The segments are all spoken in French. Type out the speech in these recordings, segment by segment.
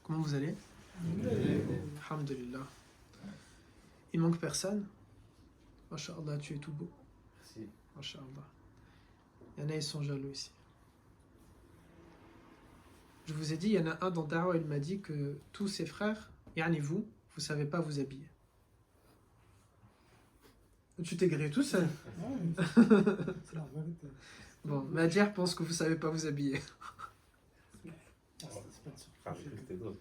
Comment vous allez? Alhamdulillah. Il manque personne? Masha'Allah, tu es tout beau. Merci. Masha'Allah. Il y en a, ils sont jaloux ici. Je vous ai dit, il y en a un dans Dawa, il m'a dit que tous ses frères, yani vous ne savez pas vous habiller. Tu t'es grillé tout seul. C'est la vérité. Bon, Madjer pense que vous ne savez pas vous habiller. Ah, j'ai cru que c'était d'autres.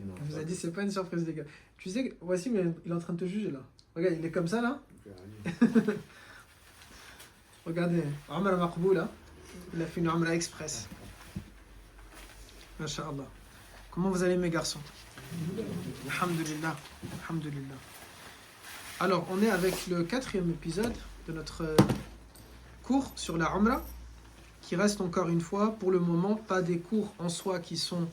Non, Il vous pas a dit, c'est pas une surprise, les gars. Tu sais, voici, mais il est en train de te juger là. Regarde, il est comme ça là. Regardez, Omar Maqbou là, il a fait une Umrah Express. Masha'Allah. Comment vous allez mes garçons? Alhamdulillah. Alhamdulillah. Alors, on est avec le 4e épisode de notre cours sur la Umrah, qui reste encore une fois, pour le moment, pas des cours en soi qui sont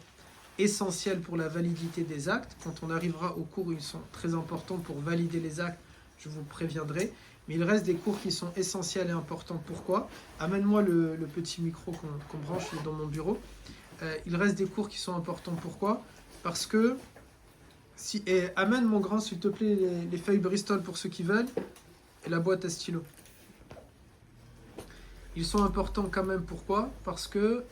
essentiels pour la validité des actes. Quand on arrivera aux cours où ils sont très importants pour valider les actes, je vous préviendrai. Mais il reste des cours qui sont essentiels et importants. Pourquoi? Amène-moi le petit micro qu'on branche dans mon bureau. Il reste des cours qui sont importants. Pourquoi? Parce que et amène mon grand s'il te plaît les feuilles Bristol pour ceux qui veulent et la boîte à stylo. Ils sont importants quand même. Pourquoi? Parce que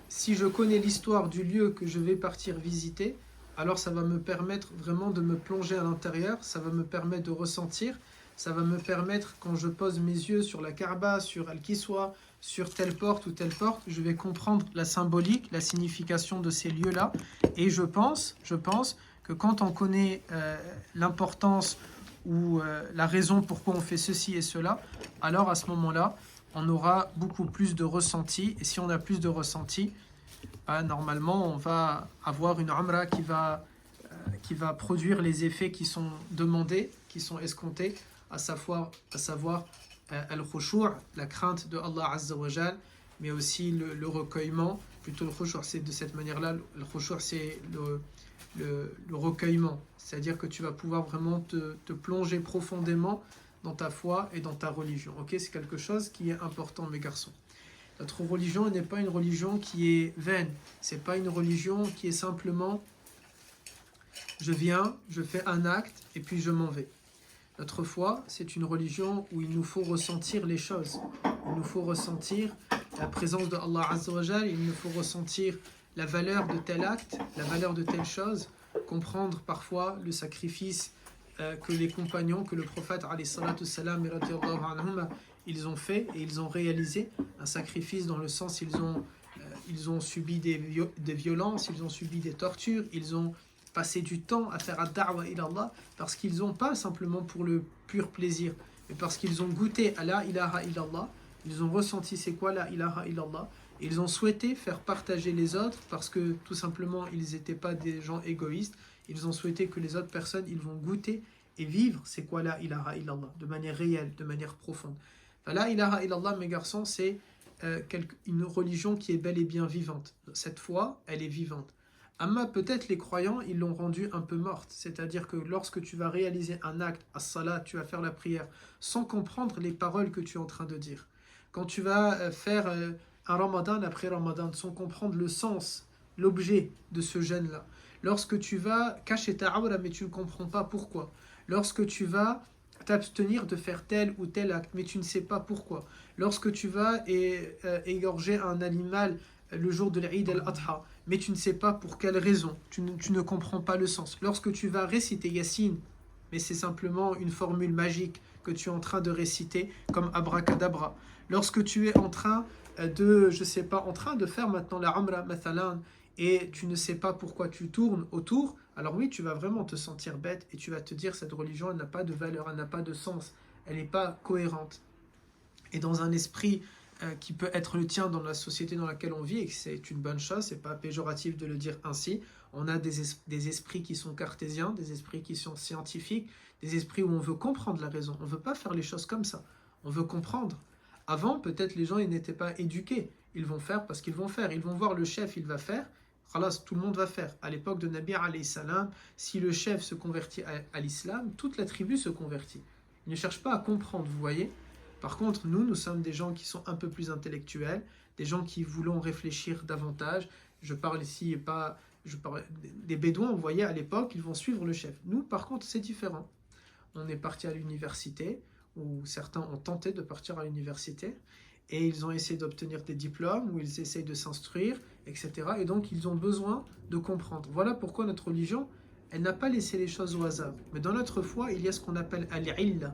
si je connais l'histoire du lieu que je vais partir visiter, alors ça va me permettre vraiment de me plonger à l'intérieur, ça va me permettre de ressentir, ça va me permettre, quand je pose mes yeux sur la Kaaba, sur Al-Kiswa, sur telle porte ou telle porte, je vais comprendre la symbolique, la signification de ces lieux-là. Et je pense que quand on connaît l'importance ou la raison pourquoi on fait ceci et cela, alors à ce moment-là, on aura beaucoup plus de ressenti. Et si on a plus de ressenti, normalement, on va avoir une Umrah qui va produire les effets qui sont demandés, qui sont escomptés, à savoir al-khushu', la crainte de Allah Azza wa Jal, mais aussi le recueillement. Plutôt le khushu' c'est de cette manière-là, le khushu' c'est le recueillement, c'est-à-dire que tu vas pouvoir vraiment te plonger profondément dans ta foi et dans ta religion. Ok, c'est quelque chose qui est important, mes garçons. Notre religion n'est pas une religion qui est vaine, c'est pas une religion qui est simplement je viens, je fais un acte et puis je m'en vais. Notre foi, c'est une religion où il nous faut ressentir les choses. Il nous faut ressentir la présence de Allah Azza wa Jal, il nous faut ressentir la valeur de tel acte, la valeur de telle chose, comprendre parfois le sacrifice que les compagnons, que le prophète alayhi salatu salam, ils ont fait et ils ont réalisé un sacrifice dans le sens ils ont subi des violences, ils ont subi des tortures, ils ont passé du temps à faire ad-da'wa ila Allah parce qu'ils n'ont pas simplement pour le pur plaisir, mais parce qu'ils ont goûté à la ilaha illallah, ils ont ressenti c'est quoi la ilaha illallah, et ils ont souhaité faire partager les autres parce que tout simplement ils n'étaient pas des gens égoïstes, ils ont souhaité que les autres personnes ils vont goûter et vivre c'est quoi la ilaha illallah de manière réelle, de manière profonde. La ilaha illallah mes garçons c'est une religion qui est bel et bien vivante. Cette foi elle est vivante. Amma peut-être les croyants ils l'ont rendue un peu morte, c'est-à-dire que lorsque tu vas réaliser un acte, as-salat, tu vas faire la prière sans comprendre les paroles que tu es en train de dire. Quand tu vas faire un ramadan après ramadan sans comprendre le sens, l'objet de ce jeûne-là. Lorsque tu vas cacher ta aura mais tu ne comprends pas pourquoi. Lorsque tu vas t'abstenir de faire tel ou tel acte mais tu ne sais pas pourquoi. Lorsque tu vas égorger un animal le jour de l'Eid al-Adha, mais tu ne sais pas pour quelle raison, tu ne comprends pas le sens. Lorsque tu vas réciter Yassine, mais c'est simplement une formule magique que tu es en train de réciter comme abracadabra. Lorsque tu es en train de faire maintenant la Umrah mathalan, et tu ne sais pas pourquoi tu tournes autour, alors oui, tu vas vraiment te sentir bête et tu vas te dire cette religion, elle n'a pas de valeur, elle n'a pas de sens, elle n'est pas cohérente. Et dans un esprit qui peut être le tien dans la société dans laquelle on vit, et que c'est une bonne chose, c'est pas péjoratif de le dire ainsi, on a des esprits qui sont cartésiens, des esprits qui sont scientifiques, des esprits où on veut comprendre la raison, on veut pas faire les choses comme ça, on veut comprendre. Avant, peut-être les gens ils n'étaient pas éduqués, ils vont faire parce qu'ils vont faire, ils vont voir le chef, il va faire, khalas, tout le monde va faire. À l'époque de Nabi alayhi salam, si le chef se convertit à l'islam, toute la tribu se convertit. Ils ne cherchent pas à comprendre, vous voyez. Par contre, nous sommes des gens qui sont un peu plus intellectuels, des gens qui voulons réfléchir davantage. Je parle ici pas je parlais des Bédouins, vous voyez, à l'époque, ils vont suivre le chef. Nous, par contre, c'est différent. On est parti à l'université, ou certains ont tenté de partir à l'université, et ils ont essayé d'obtenir des diplômes, ou ils essayent de s'instruire, etc. Et donc, ils ont besoin de comprendre. Voilà pourquoi notre religion, elle n'a pas laissé les choses au hasard. Mais dans notre foi, il y a ce qu'on appelle al-illa.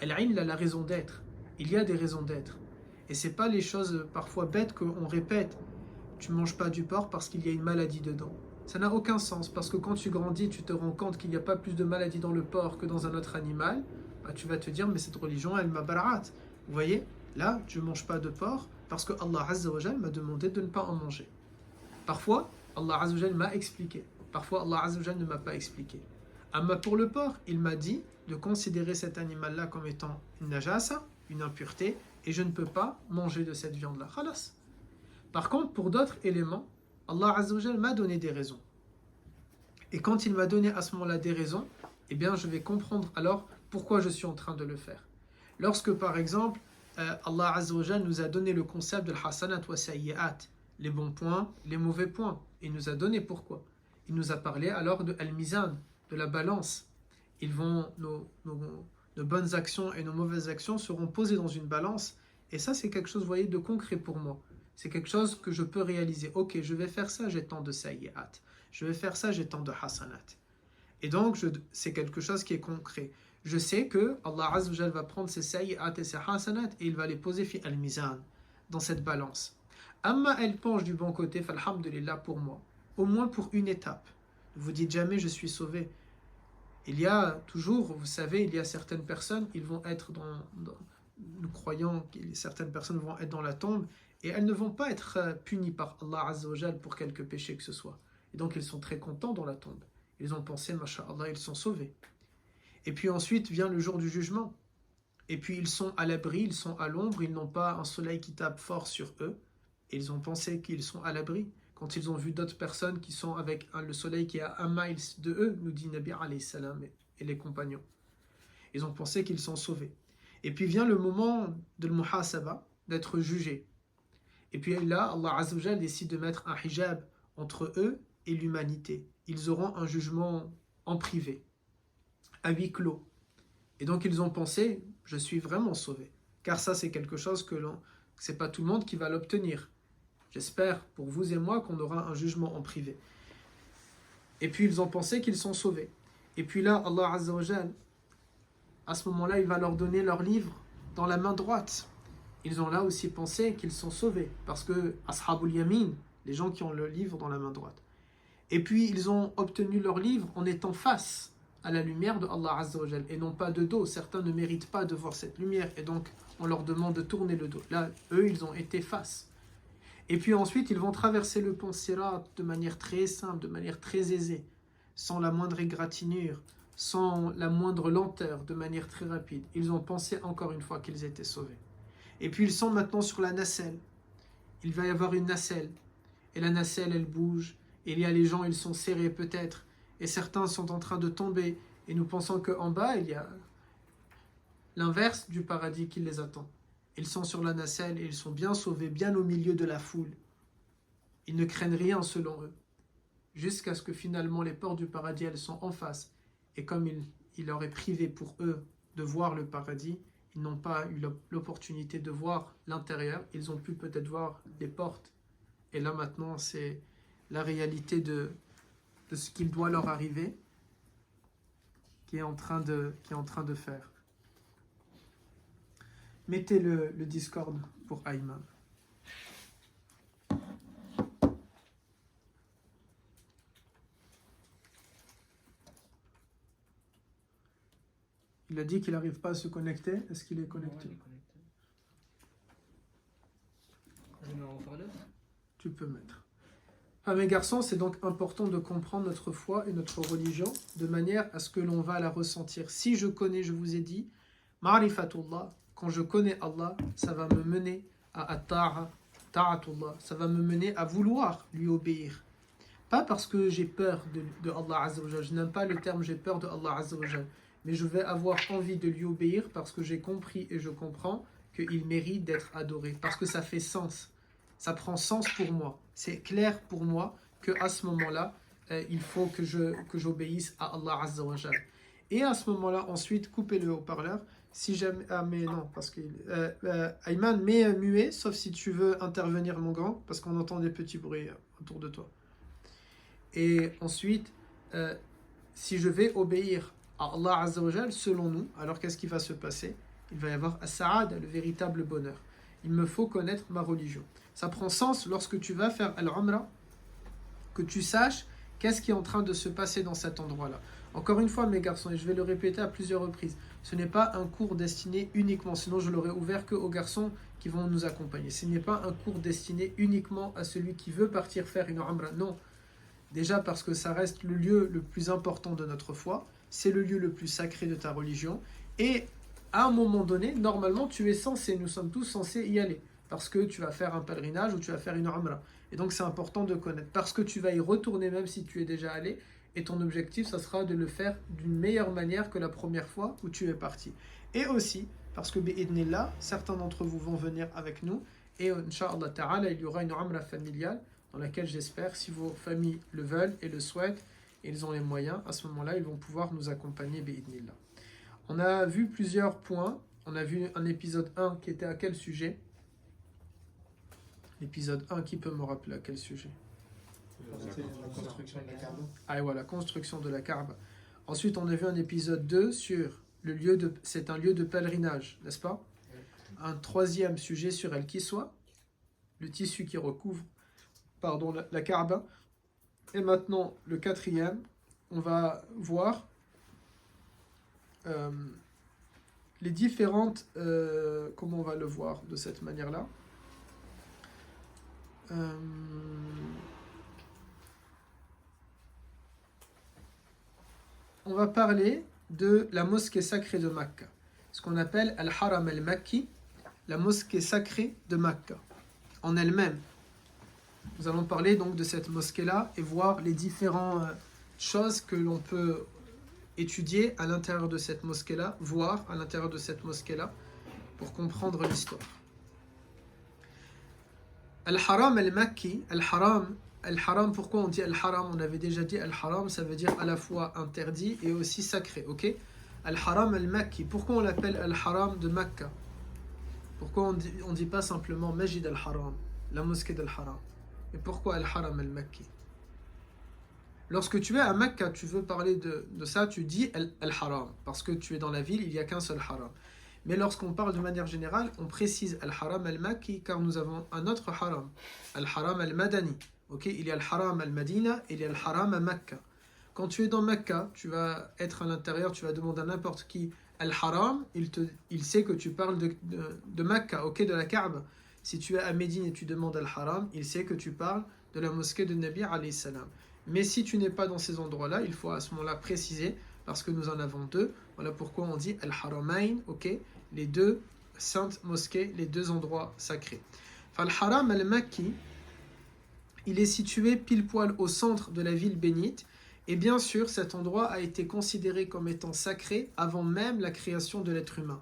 Al-illa, la raison d'être. Il y a des raisons d'être. Et ce n'est pas les choses parfois bêtes qu'on répète. Tu ne manges pas du porc parce qu'il y a une maladie dedans. Ça n'a aucun sens, parce que quand tu grandis, tu te rends compte qu'il n'y a pas plus de maladies dans le porc que dans un autre animal. Bah, tu vas te dire, mais cette religion, elle m'a barat. Vous voyez, là, je ne mange pas de porc parce que Allah Azza wa Jal m'a demandé de ne pas en manger. Parfois, Allah Azza wa Jal m'a expliqué. Parfois, Allah Azza wa Jal ne m'a pas expliqué. Amma pour le porc, il m'a dit de considérer cet animal-là comme étant une najasa, une impureté, et je ne peux pas manger de cette viande-là. Khalas. Par contre, pour d'autres éléments, Allah Azza wa Jal m'a donné des raisons. Et quand il m'a donné à ce moment-là des raisons, eh bien, je vais comprendre alors pourquoi je suis en train de le faire. Lorsque, par exemple, Allah Azza wa Jal nous a donné le concept de l'hasanat wa sayyi'at, les bons points, les mauvais points. Il nous a donné pourquoi. Il nous a parlé alors de al-mizan, de la balance. Nos bonnes actions et nos mauvaises actions seront posées dans une balance. Et ça, c'est quelque chose, vous voyez, de concret pour moi. C'est quelque chose que je peux réaliser. Ok, je vais faire ça, j'ai tant de sayyi'at. Je vais faire ça, j'ai tant de hasanat. Et donc, c'est quelque chose qui est concret. Je sais que Allah Azza wa Jal va prendre ces sayyi'at et ces hasanat et il va les poser fi al-mizan, dans cette balance. Amma elle penche du bon côté, falhamdulillah pour moi. Au moins pour une étape. Ne vous dites jamais je suis sauvé. Il y a toujours, vous savez, il y a certaines personnes, ils vont être nous croyons que certaines personnes vont être dans la tombe et elles ne vont pas être punies par Allah Azza wa Jal pour quelque péché que ce soit. Et donc ils sont très contents dans la tombe. Ils ont pensé, masha'Allah, ils sont sauvés. Et puis ensuite vient le jour du jugement. Et puis ils sont à l'abri, ils sont à l'ombre, ils n'ont pas un soleil qui tape fort sur eux. Et ils ont pensé qu'ils sont à l'abri. Quand ils ont vu d'autres personnes qui sont avec le soleil qui est à 1 mile de eux, nous dit Nabi alayhi salam et les compagnons. Ils ont pensé qu'ils sont sauvés. Et puis vient le moment de l'muhasaba, d'être jugé. Et puis là, Allah Azza wa Jal décide de mettre un hijab entre eux et l'humanité. Ils auront un jugement en privé, à huis clos. Et donc ils ont pensé, je suis vraiment sauvé. Car ça, c'est quelque chose que c'est pas tout le monde qui va l'obtenir. J'espère pour vous et moi qu'on aura un jugement en privé. Et puis ils ont pensé qu'ils sont sauvés. Et puis là, Allah Azza wa Jal, à ce moment-là, il va leur donner leur livre dans la main droite. Ils ont là aussi pensé qu'ils sont sauvés. Parce que Ashabul Yamin, les gens qui ont le livre dans la main droite. Et puis ils ont obtenu leur livre en étant face à la lumière de Allah Azza wa Jal et non pas de dos. Certains ne méritent pas de voir cette lumière et donc on leur demande de tourner le dos. Là, eux, ils ont été face. Et puis ensuite, ils vont traverser le pont Sirat de manière très simple, de manière très aisée, sans la moindre égratignure, sans la moindre lenteur, de manière très rapide. Ils ont pensé encore une fois qu'ils étaient sauvés. Et puis ils sont maintenant sur la nacelle. Il va y avoir une nacelle. Et la nacelle, elle bouge. Et il y a les gens, ils sont serrés peut-être. Et certains sont en train de tomber. Et nous pensons qu'en bas, il y a l'inverse du paradis qui les attend. Ils sont sur la nacelle et ils sont bien sauvés, bien au milieu de la foule. Ils ne craignent rien selon eux. Jusqu'à ce que finalement les portes du paradis, elles sont en face. Et comme il leur est privé pour eux de voir le paradis, ils n'ont pas eu l'opportunité de voir l'intérieur. Ils ont pu peut-être voir les portes. Et là maintenant, c'est la réalité de ce qu'il doit leur arriver qui est en train de faire. Mettez le Discord pour Ayman. Il a dit qu'il n'arrive pas à se connecter. Est-ce qu'il est connecté? Ouais, il est connecté. Je mets en haut-parleur. Tu peux mettre. Ah, mes garçons, c'est donc important de comprendre notre foi et notre religion de manière à ce que l'on va la ressentir. Si je connais, je vous ai dit, Ma'rifatullah, quand je connais Allah, ça va me mener à ta'atullah, ça va me mener à vouloir lui obéir. Pas parce que j'ai peur de Allah Azza wa Jal, je n'aime pas le terme j'ai peur de Allah Azza wa Jal, mais je vais avoir envie de lui obéir parce que j'ai compris et je comprends qu'il mérite d'être adoré, parce que ça fait sens, ça prend sens pour moi. C'est clair pour moi qu'à ce moment-là, il faut que j'obéisse à Allah Azza wa Jal. Et à ce moment-là, ensuite, coupez le haut-parleur. Si jamais... Ah, mais non, parce que... Ayman, mets muet, sauf si tu veux intervenir, mon grand, parce qu'on entend des petits bruits autour de toi. Et ensuite, si je vais obéir à Allah Azza wa Jal, selon nous, alors qu'est-ce qui va se passer? Il va y avoir as-sa'ad, le véritable bonheur. Il me faut connaître ma religion. Ça prend sens lorsque tu vas faire al-Umrah, que tu saches qu'est-ce qui est en train de se passer dans cet endroit-là. Encore une fois, mes garçons, et je vais le répéter à plusieurs reprises, ce n'est pas un cours destiné uniquement, sinon je l'aurais ouvert que aux garçons qui vont nous accompagner. Ce n'est pas un cours destiné uniquement à celui qui veut partir faire une Umrah. Non. Déjà parce que ça reste le lieu le plus important de notre foi, c'est le lieu le plus sacré de ta religion, et à un moment donné, normalement, tu es censé, nous sommes tous censés y aller, parce que tu vas faire un pèlerinage ou tu vas faire une Umrah. Et donc c'est important de connaître, parce que tu vas y retourner même si tu es déjà allé, et ton objectif, ça sera de le faire d'une meilleure manière que la première fois où tu es parti. Et aussi, parce que bi'idnillah, certains d'entre vous vont venir avec nous, et Inch'Allah Ta'ala, il y aura une Umrah familiale, dans laquelle j'espère, si vos familles le veulent et le souhaitent, et ils ont les moyens, à ce moment-là, ils vont pouvoir nous accompagner bi'idnillah. On a vu plusieurs points. On a vu un épisode 1 qui était à quel sujet? L'épisode 1, qui peut me rappeler à quel sujet? C'est la construction de la Kaaba. Ah, voilà, la construction de la Kaaba. Ensuite, on a vu un épisode 2 sur le lieu de... C'est un lieu de pèlerinage, n'est-ce pas? Un troisième sujet sur Al-Kiswa, le tissu qui recouvre la Kaaba. Et maintenant, le quatrième, on va voir les différentes... comment on va le voir de cette manière-là? On va parler de la mosquée sacrée de Makka, ce qu'on appelle Al-Haram al-Makki, la mosquée sacrée de Makka, en elle-même. Nous allons parler donc de cette mosquée-là et voir les différentes choses que l'on peut étudier à l'intérieur de cette mosquée-là, voir à l'intérieur de cette mosquée-là, pour comprendre l'histoire. Al-Haram al-Makki, Al-Haram, pourquoi on dit Al-Haram? On avait déjà dit Al-Haram, ça veut dire à la fois interdit et aussi sacré, ok? Al-Haram al-Makki, pourquoi on l'appelle Al-Haram de Makka? Pourquoi on dit pas simplement Majid al-Haram, la mosquée d'Al-Haram? Et pourquoi Al-Haram al-Makki? Lorsque tu es à Makka, tu veux parler de ça, tu dis Al-Haram, parce que tu es dans la ville, il n'y a qu'un seul Haram. Mais lorsqu'on parle de manière générale, on précise Al-Haram al-Makki, car nous avons un autre Haram, Al-Haram al-Madani. Okay, il y a le Haram al-Madina et il y a le Haram à Makka. Quand tu es dans Makka, tu vas être à l'intérieur, tu vas demander à n'importe qui Al-Haram, il sait que tu parles de Makka, okay, de la Kaaba. Si tu es à Médine et tu demandes Al-Haram, il sait que tu parles de la mosquée de Nabi alayhi salam. Mais si tu n'es pas dans ces endroits-là, il faut à ce moment-là préciser, parce que nous en avons deux. Voilà pourquoi on dit Al-Haramain, okay, les deux saintes mosquées, les deux endroits sacrés. Al-Haram al-Makki, il est situé pile poil au centre de la ville bénite, et bien sûr cet endroit a été considéré comme étant sacré avant même la création de l'être humain.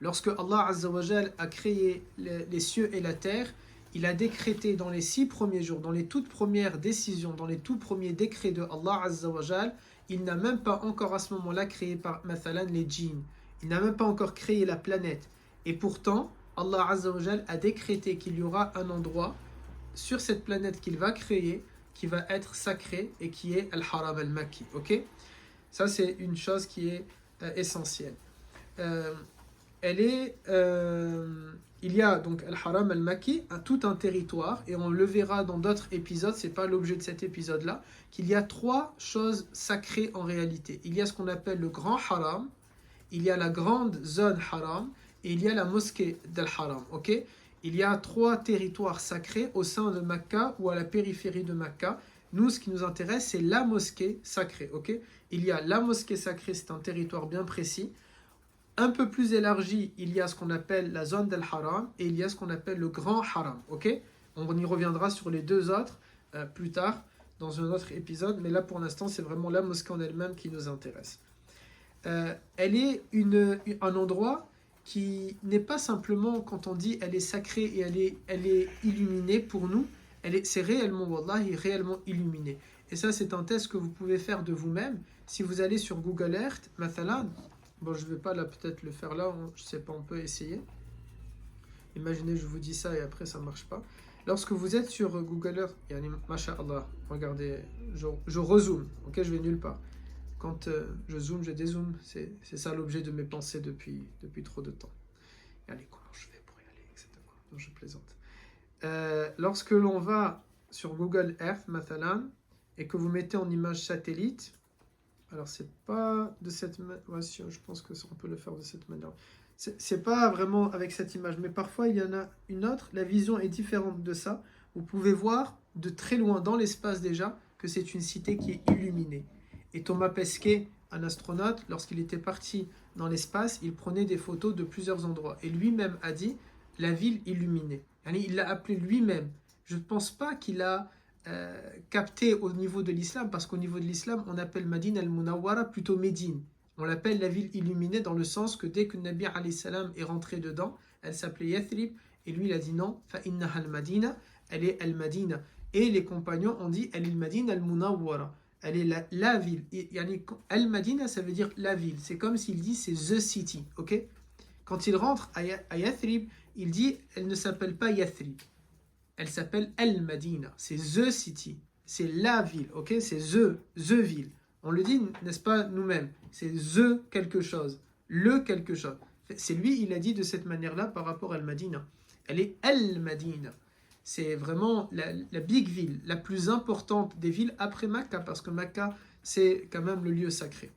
Lorsque Allah Azza wa Jal a créé les cieux et la terre, il a décrété dans les 6 premiers jours, dans les toutes premières décisions, dans les tout premiers décrets de Allah Azza wa Jal, il n'a même pas encore à ce moment-là créé par mathalan les djinns, il n'a même pas encore créé la planète, et pourtant Allah Azza wa Jal a décrété qu'il y aura un endroit sur cette planète qu'il va créer, qui va être sacré et qui est Al-Haram al-Makki. Ok? Ça, c'est une chose qui est essentielle. Il y a donc Al-Haram al-Makki, tout un territoire, et on le verra dans d'autres épisodes, c'est pas l'objet de cet épisode-là, qu'il y a 3 choses sacrées en réalité. Il y a ce qu'on appelle le grand Haram, il y a la grande zone Haram, et il y a la mosquée d'Al-Haram. Ok? Il y a 3 territoires sacrés au sein de Makka ou à la périphérie de Makka. Nous, ce qui nous intéresse, c'est la mosquée sacrée. Okay? Il y a la mosquée sacrée, c'est un territoire bien précis. Un peu plus élargi, il y a ce qu'on appelle la zone d'Al-Haram et il y a ce qu'on appelle le grand Haram. Okay? On y reviendra sur les 2 autres plus tard dans un autre épisode, mais là pour l'instant, c'est vraiment la mosquée en elle-même qui nous intéresse. Elle est un endroit qui n'est pas simplement, quand on dit elle est sacrée et elle est illuminée pour nous, c'est réellement, wallahi, réellement illuminé. Et ça, c'est un test que vous pouvez faire de vous-même. Si vous allez sur Google Earth, mathalan, bon, je ne vais pas là peut-être le faire là, je ne sais pas, on peut essayer. Imaginez, je vous dis ça et après ça ne marche pas. Lorsque vous êtes sur Google Earth, masha'Allah, regardez, je rezoome, ok, je vais nulle part. Quand je zoome, je dézoome, c'est ça l'objet de mes pensées depuis trop de temps. Et allez, comment je fais pour y aller, etc. Non, je plaisante. Lorsque l'on va sur Google Earth, mathalan, et que vous mettez en image satellite, alors c'est pas de cette manière, ouais, je pense que on peut le faire de cette manière. C'est pas vraiment avec cette image, mais parfois il y en a une autre, la vision est différente de ça. Vous pouvez voir de très loin dans l'espace déjà que c'est une cité qui est illuminée. Et Thomas Pesquet, un astronaute, lorsqu'il était parti dans l'espace, il prenait des photos de plusieurs endroits. Et lui-même a dit la ville illuminée. Il l'a appelé lui-même. Je ne pense pas qu'il a capté au niveau de l'islam, parce qu'au niveau de l'islam, on appelle Madine al-Munawwara plutôt Médine. On l'appelle la ville illuminée dans le sens que dès que Nabi alayhi salam est rentré dedans, elle s'appelait Yathrib, et lui il a dit non, fa innaha al-Madina, elle est al-Madina. Et les compagnons ont dit elle est al-Madina al-Munawwara, elle est la ville. Al-Madina, ça veut dire la ville. C'est comme s'il dit c'est the city, ok? Quand il rentre à Yathrib, il dit elle ne s'appelle pas Yathrib, elle s'appelle al-Madina, c'est the city, c'est la ville, ok? C'est the ville. On le dit, n'est-ce pas, nous-mêmes? C'est the quelque chose, le quelque chose. C'est lui, il a dit de cette manière-là par rapport à Al-Madina. Elle est Al-Madina. C'est vraiment la big ville, la plus importante des villes après Makkah, parce que Makkah, c'est quand même le lieu sacré.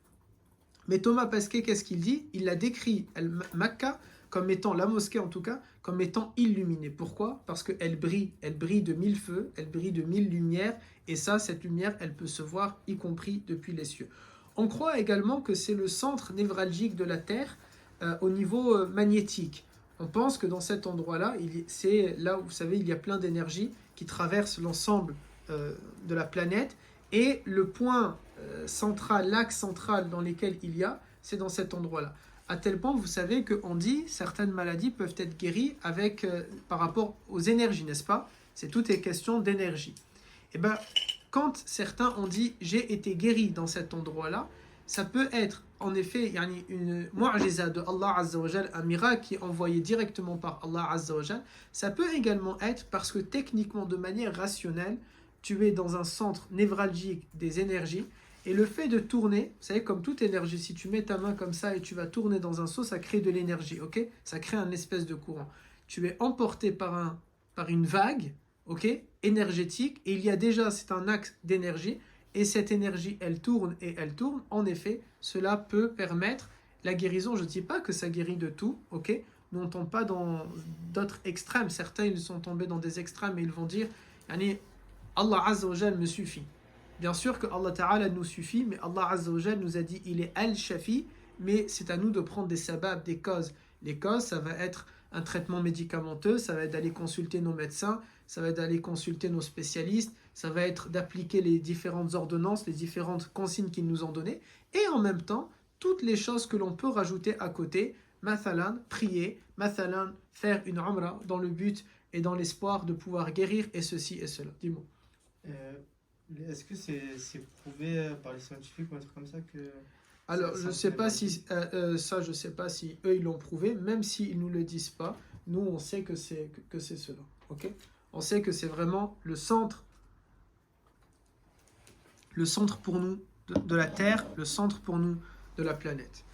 Mais Thomas Pesquet, qu'est-ce qu'il dit? Il a décrit Makkah comme étant, la mosquée en tout cas, comme étant illuminée. Pourquoi? Parce qu'elle brille de 1000 feux, elle brille de 1000 lumières, et ça, cette lumière, elle peut se voir, y compris depuis les cieux. On croit également que c'est le centre névralgique de la Terre au niveau magnétique. On pense que dans cet endroit-là, c'est là où, vous savez, il y a plein d'énergie qui traversent l'ensemble de la planète, et le point central, l'axe central dans lequel il y a, c'est dans cet endroit-là. À tel point, vous savez qu'on dit certaines maladies peuvent être guéries par rapport aux énergies, n'est-ce pas? Tout est question d'énergie. Et bien, quand certains ont dit « j'ai été guéri dans cet endroit-là », ça peut être en effet une mu'jiza de Allah Azza wa Jal, un miracle qui est envoyé directement par Allah Azza wa Jal. Ça peut également être parce que techniquement, de manière rationnelle, tu es dans un centre névralgique des énergies, et le fait de tourner, vous savez, comme toute énergie, si tu mets ta main comme ça et tu vas tourner dans un seau, ça crée de l'énergie, ok? Ça crée un espèce de courant. Tu es emporté par une vague, ok, énergétique, et il y a déjà, c'est un axe d'énergie, et cette énergie, elle tourne et elle tourne. En effet, cela peut permettre la guérison. Je ne dis pas que ça guérit de tout, ok? Nous, on ne tombe pas dans d'autres extrêmes. Certains, ils sont tombés dans des extrêmes et ils vont dire, Allah Azza wa Jal me suffit. Bien sûr que Allah Ta'ala nous suffit, mais Allah Azza wa Jal nous a dit, il est Al-Shafi, mais c'est à nous de prendre des sababs, des causes. Les causes, ça va être un traitement médicamenteux, ça va être d'aller consulter nos médecins, ça va être d'aller consulter nos spécialistes, ça va être d'appliquer les différentes ordonnances, les différentes consignes qu'ils nous ont données, et en même temps, toutes les choses que l'on peut rajouter à côté, mathalan, prier, mathalan, faire une umrah dans le but et dans l'espoir de pouvoir guérir et ceci et cela. Dis-moi. Est-ce que c'est prouvé par les scientifiques ou un truc comme ça que... Alors, je ne sais pas si je sais pas si eux ils l'ont prouvé, même s'ils nous le disent pas, nous on sait que c'est cela, ok? On sait que c'est vraiment le centre pour nous de la Terre, le centre pour nous de la planète.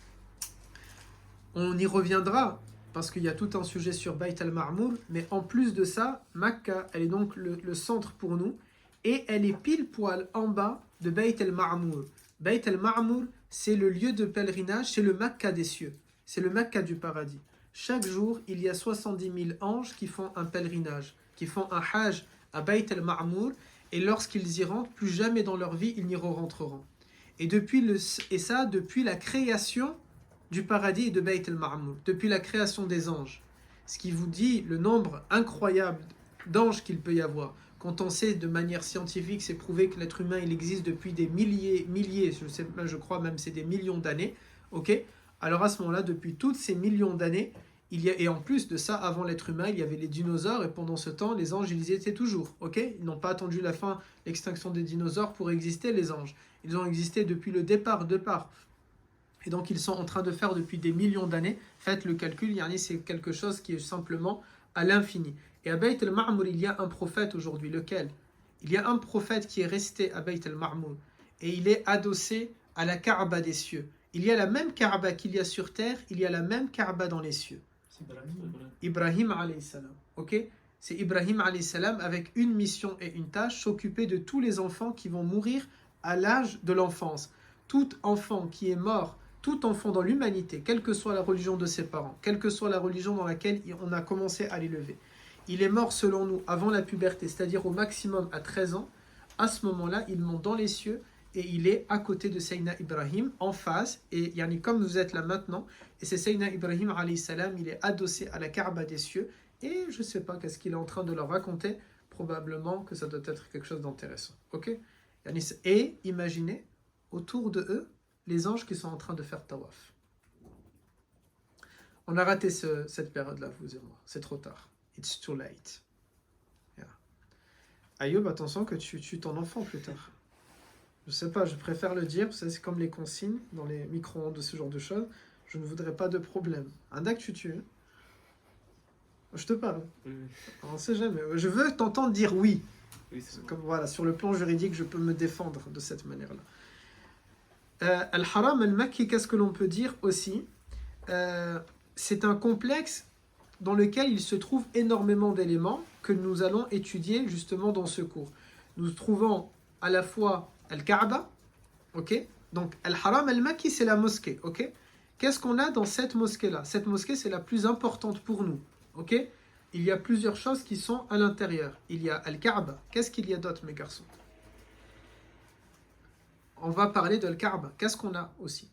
On y reviendra parce qu'il y a tout un sujet sur Bayt al-Ma'mour, mais en plus de ça, Makkah, elle est donc le centre pour nous, et elle est pile poil en bas de Bayt al-Ma'mour. Bayt al-Ma'mour, c'est le lieu de pèlerinage, c'est le Makkah des cieux, c'est le Makkah du paradis. Chaque jour, il y a 70 000 anges qui font un pèlerinage, qui font un hajj à Bayt al-Ma'mour, et lorsqu'ils y rentrent, plus jamais dans leur vie, ils n'y rentreront. Et depuis la création du paradis et de Bayt al-Ma'mour, depuis la création des anges. Ce qui vous dit le nombre incroyable d'anges qu'il peut y avoir. Quand on sait de manière scientifique, c'est prouvé que l'être humain il existe depuis des milliers, je crois même c'est des millions d'années, ok? Alors à ce moment-là, depuis toutes ces millions d'années, Et en plus de ça, avant l'être humain, il y avait les dinosaures, et pendant ce temps, les anges, ils y étaient toujours. Ok, ils n'ont pas attendu la fin, l'extinction des dinosaures pour exister, les anges. Ils ont existé depuis le départ. Et donc, ils sont en train de faire depuis des millions d'années. Faites le calcul, yani c'est quelque chose qui est simplement à l'infini. Et à Bayt al-Ma'mour, il y a un prophète aujourd'hui. Lequel? Il y a un prophète qui est resté à Bayt al-Ma'mour. Et il est adossé à la Kaaba des cieux. Il y a la même Kaaba qu'il y a sur terre, il y a la même Kaaba dans les cieux. C'est Ibrahim. Ibrahim alayhi salam. Ok? C'est Ibrahim alayhi salam avec une mission et une tâche, s'occuper de tous les enfants qui vont mourir à l'âge de l'enfance. Tout enfant qui est mort, tout enfant dans l'humanité, quelle que soit la religion de ses parents, quelle que soit la religion dans laquelle on a commencé à l'élever, il est mort selon nous avant la puberté, c'est-à-dire au maximum à 13 ans. À ce moment-là, il monte dans les cieux et il est à côté de Sayyidina Ibrahim, en face, et yani, comme vous êtes là maintenant, et c'est Sayyidina Ibrahim alayhi salam, il est adossé à la Kaaba des cieux, et je ne sais pas qu'est-ce qu'il est en train de leur raconter, probablement que ça doit être quelque chose d'intéressant. Ok? Et imaginez, autour de eux, les anges qui sont en train de faire tawaf. On a raté cette période-là, vous et moi. C'est trop tard. It's too late. Yeah. Ayoub, attention que tu tues ton enfant plus tard. Je sais pas, je préfère le dire, c'est comme les consignes dans les micro-ondes de ce genre de choses. Je ne voudrais pas de problème. Un que tu tues. Je te parle. Oui. On ne sait jamais. Je veux t'entendre dire oui. Oui, c'est bon. Comme voilà, sur le plan juridique, je peux me défendre de cette manière-là. Al-Haram al-Makki, qu'est-ce que l'on peut dire aussi? C'est un complexe dans lequel il se trouve énormément d'éléments que nous allons étudier justement dans ce cours. Nous trouvons à la fois Al-Kaaba, ok? Donc Al-Haram al-Makki, c'est la mosquée, ok? Qu'est-ce qu'on a dans cette mosquée-là? Cette mosquée, c'est la plus importante pour nous, ok? Il y a plusieurs choses qui sont à l'intérieur. Il y a Al-Kaaba. Qu'est-ce qu'il y a d'autre, mes garçons? On va parler de Al-Kaaba. Qu'est-ce qu'on a aussi?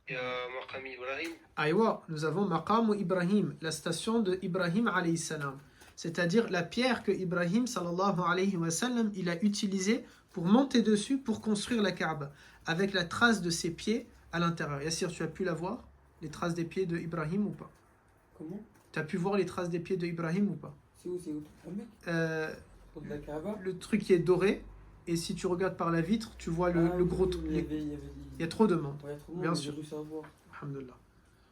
Il y a Maqam Ibrahim. Aïwa, nous avons Maqam Ibrahim, la station de Ibrahim alayhi salam. C'est-à-dire la pierre que Ibrahim sallallahu alayhi wa sallam, il a utilisée pour monter dessus pour construire la Kaaba, avec la trace de ses pieds à l'intérieur. Yassir, tu as pu la voir? Les traces des pieds de Ibrahim ou pas? Comment? Tu as pu voir les traces des pieds de Ibrahim ou pas? C'est où, le mec? Autour de la Kaaba? Le truc qui est doré, et si tu regardes par la vitre, tu vois le gros truc. Il y a trop de monde. Ouais, il y a trop de monde, Bien mais sûr. j'ai réussi à voir. Alhamdulillah.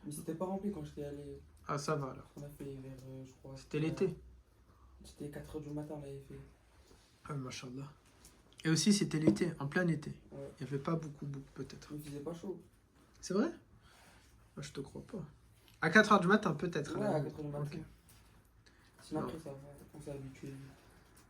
Mais c'était pas rempli quand j'étais allé. Ah, ça va alors. On a fait vers, je crois. C'était l'été. C'était 4h du matin, on l'avait fait. Ah, mashallah. Et aussi, c'était l'été, en plein été. Ouais. Il n'y avait pas beaucoup, peut-être. Mais il faisait pas chaud. C'est vrai? Moi, je te crois pas. À 4h du matin, peut-être. Ouais, alors. à 4h du matin. Ok. Sinon Non. après, ça va. On s'est habitué.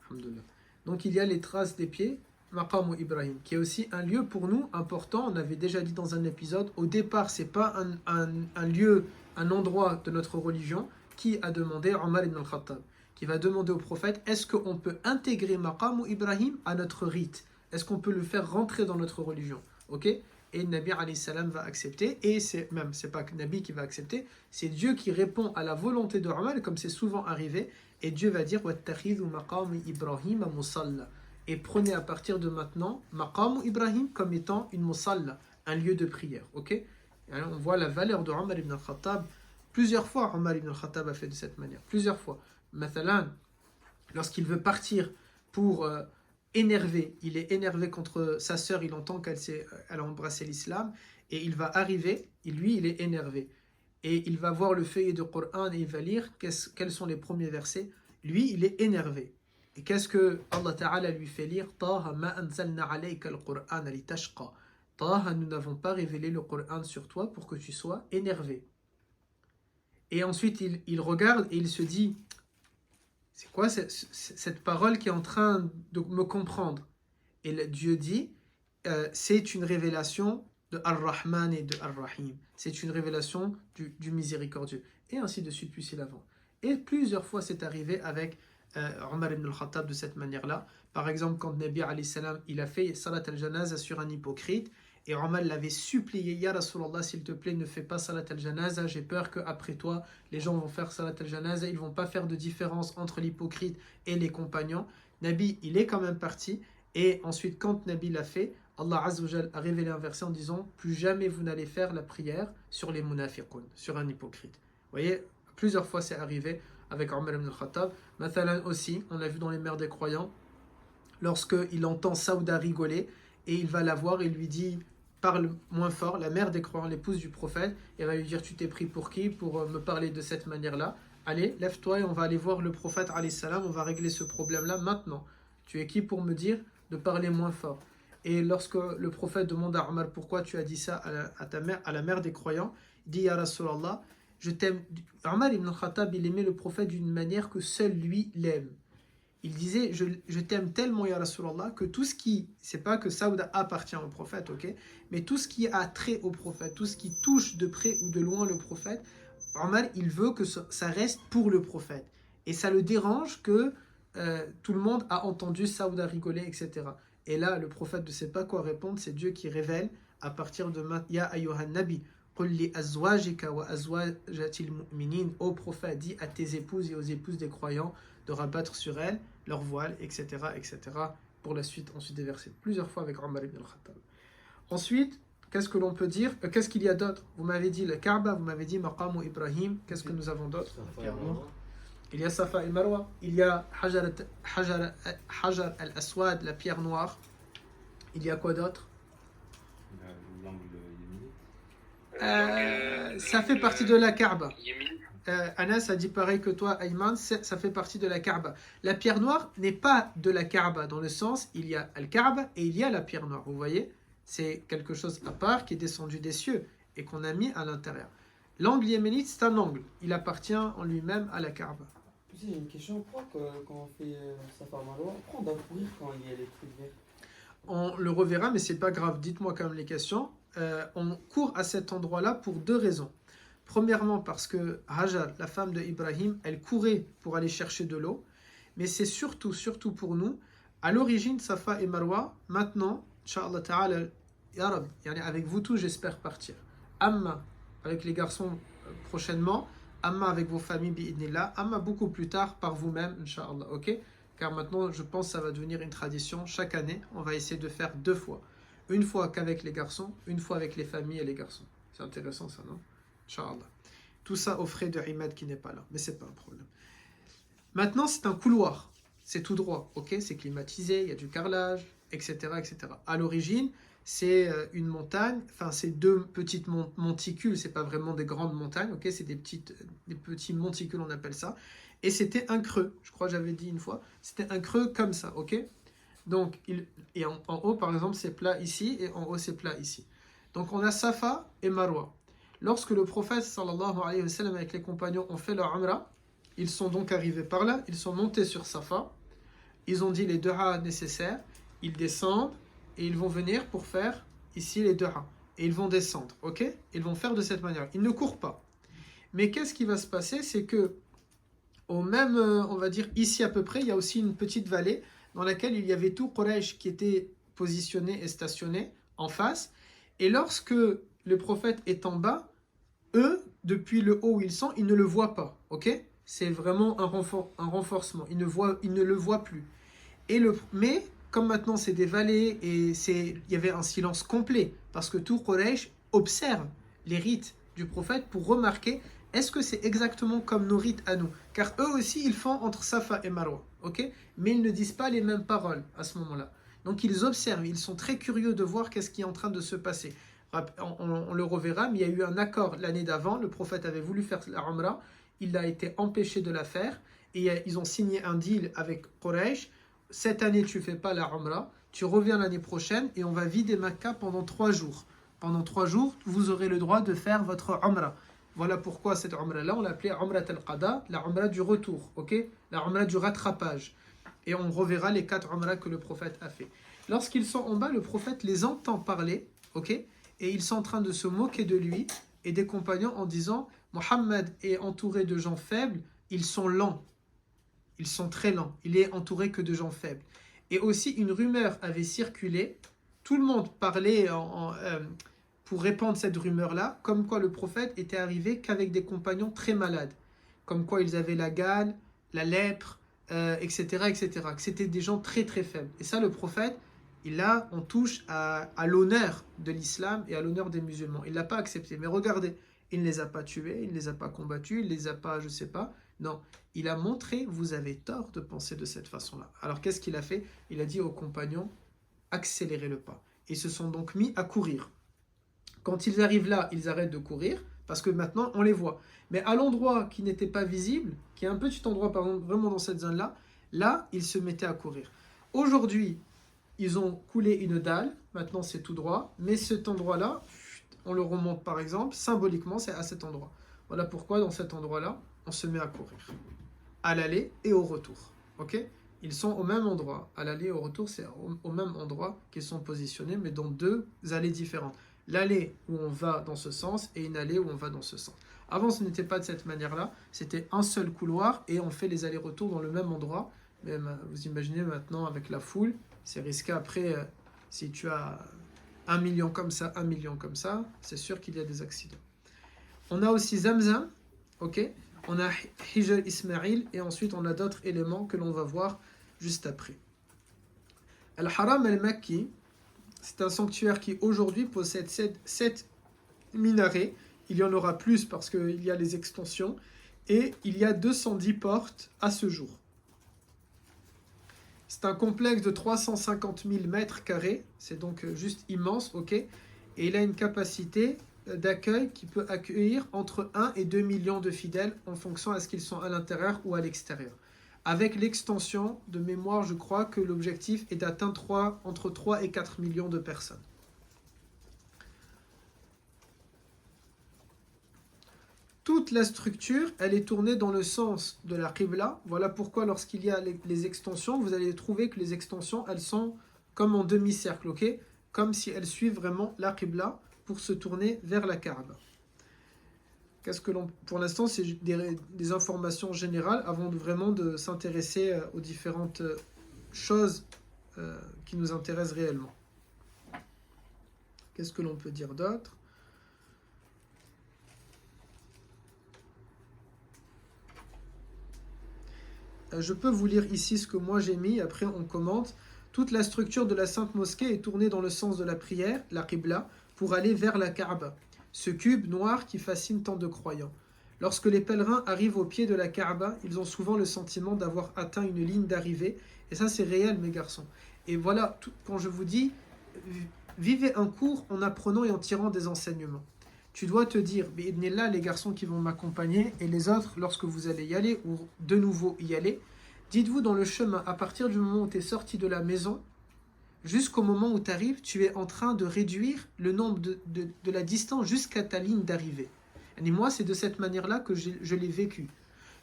Alhamdulillah. Donc, il y a les traces des pieds, Maqam Ibrahim, qui est aussi un lieu pour nous important. On avait déjà dit dans un épisode, au départ, c'est pas un lieu, un endroit de notre religion. Qui a demandé? Omar ibn al-Khattab, qui va demander au prophète, est-ce qu'on peut intégrer Maqam Ibrahim à notre rite? Est-ce qu'on peut le faire rentrer dans notre religion? Ok? Et Nabi alayhi salam va accepter, et c'est pas que Nabi qui va accepter, c'est Dieu qui répond à la volonté de Omar, comme c'est souvent arrivé, et Dieu va dire وَاتَّخِذُوا مَقَامِ إِبْرَاهِيمَ مُصَلَّى, et prenez à partir de maintenant Maqam Ibrahim comme étant une musalla, un lieu de prière. Ok? Et alors, on voit la valeur de Omar ibn al-Khattab. Plusieurs fois, Omar ibn al-Khattab a fait de cette manière. Plusieurs fois. Mathalan, lorsqu'il veut partir pour énervé, il est énervé contre sa sœur, il entend qu'elle a embrassé l'islam, et il va arriver, et lui, il est énervé. Et il va voir le feuillet de Coran et il va lire quels sont les premiers versets. Lui, il est énervé. Et qu'est-ce que Allah Ta'ala lui fait lire? Taha ma anzalna alayka al-Qur'an li tashqa. Taha, nous n'avons pas révélé le Coran sur toi pour que tu sois énervé. Et ensuite, il regarde et il se dit, c'est quoi cette parole qui est en train de me comprendre? Et Dieu dit, c'est une révélation de Ar-Rahman et de Ar-Rahim. C'est une révélation du miséricordieux. Et ainsi de suite, puisqu'il avance. Et plusieurs fois, c'est arrivé avec Omar ibn al-Khattab de cette manière-là. Par exemple, quand Nabi alayhi salam, il a fait Salat al-Janaza sur un hypocrite, et Omar l'avait supplié, Ya Rasulallah, s'il te plaît, ne fais pas Salat al-Janaza, j'ai peur qu'après toi, les gens vont faire Salat al-Janaza, ils ne vont pas faire de différence entre l'hypocrite et les compagnons. Nabi, il est quand même parti, et ensuite, quand Nabi l'a fait, Allah Azza wa Jal a révélé un verset en disant plus jamais vous n'allez faire la prière sur les munafiqun, sur un hypocrite. Vous voyez, plusieurs fois c'est arrivé avec Omar ibn al-Khattab. Mathalan aussi, on l'a vu dans les mères des croyants, lorsqu'il entend Saouda rigoler et il va la voir et lui dit parle moins fort, la mère des croyants, l'épouse du prophète, et elle va lui dire tu t'es pris pour qui pour me parler de cette manière-là. Allez, lève-toi et on va aller voir le prophète alayhi salam, on va régler ce problème-là maintenant. Tu es qui pour me dire de parler moins fort? Et lorsque le prophète demande à Omar pourquoi tu as dit ça à la mère des croyants, il dit Ya Rasulallah, je t'aime. Omar ibn Khattab, il aimait le prophète d'une manière que seul lui l'aime. Il disait je t'aime tellement Ya Rasulallah que tout ce qui, c'est pas que Saouda appartient au prophète, ok, mais tout ce qui a trait au prophète, tout ce qui touche de près ou de loin le prophète, Omar il veut que ça reste pour le prophète. Et ça le dérange que tout le monde a entendu Saouda rigoler, etc. Et là, le prophète ne sait pas quoi répondre, c'est Dieu qui révèle à partir de Ya ayyuhan nabi, qul li azwajika wa azwajatil mu'minin, ô prophète, dis à tes épouses et aux épouses des croyants de rabattre sur elles leur voile, etc., etc. Pour la suite, ensuite des versets, plusieurs fois avec Omar ibn al-Khattab. Ensuite, qu'est-ce que l'on peut dire? Qu'est-ce qu'il y a d'autre? Vous m'avez dit le Kaaba, vous m'avez dit Maqam Ibrahim, qu'est-ce que nous avons d'autre? Il y a Safa et Marwa, il y a Hajar al-Aswad, la pierre noire. Il y a quoi d'autre? L'angle yéménite. Ça fait partie de la Kaaba. Yémen. Anas a dit pareil que toi, Ayman, ça fait partie de la Kaaba. La pierre noire n'est pas de la Kaaba, dans le sens, il y a Al-Kaaba et il y a la pierre noire. Vous voyez? C'est quelque chose à part qui est descendu des cieux et qu'on a mis à l'intérieur. L'angle yéménite, c'est un angle. Il appartient en lui-même à la Kaaba. J'ai une question. Pourquoi quand on fait Safa Marwa, pourquoi on doit courir quand il y a les trucs verts? On le reverra, mais c'est pas grave. Dites-moi quand même les questions. On court à cet endroit-là pour deux raisons. Premièrement, parce que Hajar, la femme de Ibrahim, elle courait pour aller chercher de l'eau. Mais c'est surtout pour nous, à l'origine, Safa et Marwa, maintenant, Inch'Allah Ta'ala, Ya Rabbi, avec vous tous, j'espère partir. Amma, avec les garçons prochainement. Amma avec vos familles, bi'idnillah. Amma beaucoup plus tard par vous-même, Inch'Allah, ok? Car maintenant, je pense que ça va devenir une tradition. Chaque année, on va essayer de faire 2 fois. Une fois qu'avec les garçons, une fois avec les familles et les garçons. C'est intéressant ça, non? Inch'Allah. Tout ça aux frais de Imad qui n'est pas là, mais c'est pas un problème. Maintenant, c'est un couloir. C'est tout droit, ok? C'est climatisé, il y a du carrelage, etc., etc. À l'origine, c'est une montagne, enfin c'est 2 petites monticules, c'est pas vraiment des grandes montagnes, ok, c'est des petits monticules, on appelle ça, et c'était un creux, je crois que j'avais dit une fois, c'était un creux comme ça, ok. Donc, et en haut par exemple c'est plat ici, et en haut c'est plat ici. Donc on a Safa et Marwa. Lorsque le prophète sallallahu alayhi wa sallam avec les compagnons ont fait leur umrah, ils sont donc arrivés par là, ils sont montés sur Safa, ils ont dit les 2 ha nécessaires, ils descendent, et ils vont venir pour faire ici les 2 ha. Et ils vont descendre, ok? Ils vont faire de cette manière. Ils ne courent pas. Mais qu'est-ce qui va se passer? C'est que, au même, on va dire ici à peu près, il y a aussi une petite vallée dans laquelle il y avait tout Quraysh qui était positionné et stationné en face. Et lorsque le prophète est en bas, eux, depuis le haut où ils sont, ils ne le voient pas, ok? C'est vraiment un renforcement. Ils ne le voient plus. Mais comme maintenant c'est des vallées et il y avait un silence complet parce que tout Quraysh observe les rites du prophète pour remarquer est-ce que c'est exactement comme nos rites à nous, car eux aussi ils font entre Safa et Marwa, ok, mais ils ne disent pas les mêmes paroles à ce moment-là. Donc ils observent, ils sont très curieux de voir qu'est-ce qui est en train de se passer. On le reverra, mais il y a eu un accord l'année d'avant, le prophète avait voulu faire la Umrah, il a été empêché de la faire et ils ont signé un deal avec Quraysh. Cette année, tu ne fais pas la Umrah, tu reviens l'année prochaine et on va vider Makkah pendant 3 jours. Pendant 3 jours, vous aurez le droit de faire votre Umrah. Voilà pourquoi cette Umrah-là, on l'appelait Umrah al-Qada, la Umrah du retour, ok? La Umrah du rattrapage. Et on reverra les 4 Umrah que le prophète a fait. Lorsqu'ils sont en bas, le prophète les entend parler, ok? Et ils sont en train de se moquer de lui et des compagnons en disant « Mohammed est entouré de gens faibles, ils sont lents. » Ils sont très lents. Il est entouré que de gens faibles. Et aussi, une rumeur avait circulé. Tout le monde parlait pour répandre cette rumeur-là, comme quoi le prophète était arrivé qu'avec des compagnons très malades. Comme quoi ils avaient la gale, la lèpre, etc., etc. Que c'était des gens très très faibles. Et ça, le prophète, Et là, on touche à l'honneur de l'islam et à l'honneur des musulmans. Il ne l'a pas accepté. Mais regardez, il ne les a pas tués, il ne les a pas combattus, il ne les a pas, je ne sais pas. Non, il a montré, vous avez tort de penser de cette façon-là. Alors qu'est-ce qu'il a fait? Il a dit aux compagnons, accélérez le pas. Ils se sont donc mis à courir. Quand ils arrivent là, ils arrêtent de courir, parce que maintenant, on les voit. Mais à l'endroit qui n'était pas visible, qui est un petit endroit, par exemple, vraiment dans cette zone-là, là, ils se mettaient à courir. Aujourd'hui, ils ont coulé une dalle, maintenant c'est tout droit, mais cet endroit-là, on le remonte par exemple, symboliquement, c'est à cet endroit. Voilà pourquoi dans cet endroit-là, on se met à courir. À l'aller et au retour. Ok? Ils sont au même endroit. À l'aller et au retour, c'est au même endroit qu'ils sont positionnés, mais dans deux allées différentes. L'allée où on va dans ce sens et une allée où on va dans ce sens. Avant, ce n'était pas de cette manière-là. C'était un seul couloir et on fait les allers-retours dans le même endroit. Même, vous imaginez maintenant avec la foule, c'est risqué après, si tu as 1 million comme ça, 1 million comme ça, c'est sûr qu'il y a des accidents. On a aussi Zamzam, ok? On a Hijr Ismail et ensuite on a d'autres éléments que l'on va voir juste après. Al-Haram al-Makki, c'est un sanctuaire qui aujourd'hui possède 7 minarets. Il y en aura plus parce qu'il y a les extensions. Et il y a 210 portes à ce jour. C'est un complexe de 350 000 mètres carrés. C'est donc juste immense, ok? Et il a une capacité d'accueil qui peut accueillir entre 1 et 2 millions de fidèles en fonction à ce qu'ils sont à l'intérieur ou à l'extérieur. Avec l'extension de mémoire, je crois que l'objectif est d'atteindre entre 3 et 4 millions de personnes. Toute la structure, elle est tournée dans le sens de la Qibla. Voilà pourquoi lorsqu'il y a les extensions, vous allez trouver que les extensions, elles sont comme en demi-cercle, ok? Comme si elles suivent vraiment la Qibla pour se tourner vers la Kaaba. Pour l'instant, c'est des informations générales avant vraiment de s'intéresser aux différentes choses qui nous intéressent réellement. Qu'est-ce que l'on peut dire d'autre? Je peux vous lire ici ce que moi j'ai mis, après on commente. Toute la structure de la Sainte Mosquée est tournée dans le sens de la prière, la Qibla, pour aller vers la Kaaba, ce cube noir qui fascine tant de croyants. Lorsque les pèlerins arrivent au pied de la Kaaba, ils ont souvent le sentiment d'avoir atteint une ligne d'arrivée, et ça c'est réel mes garçons. Et voilà, quand je vous dis, vivez un cours en apprenant et en tirant des enseignements. Tu dois te dire, là les garçons qui vont m'accompagner et les autres, lorsque vous allez y aller ou de nouveau y aller, dites-vous dans le chemin, à partir du moment où tu es sorti de la maison, jusqu'au moment où tu arrives, tu es en train de réduire le nombre de la distance jusqu'à ta ligne d'arrivée. Et moi, c'est de cette manière-là que je l'ai vécu.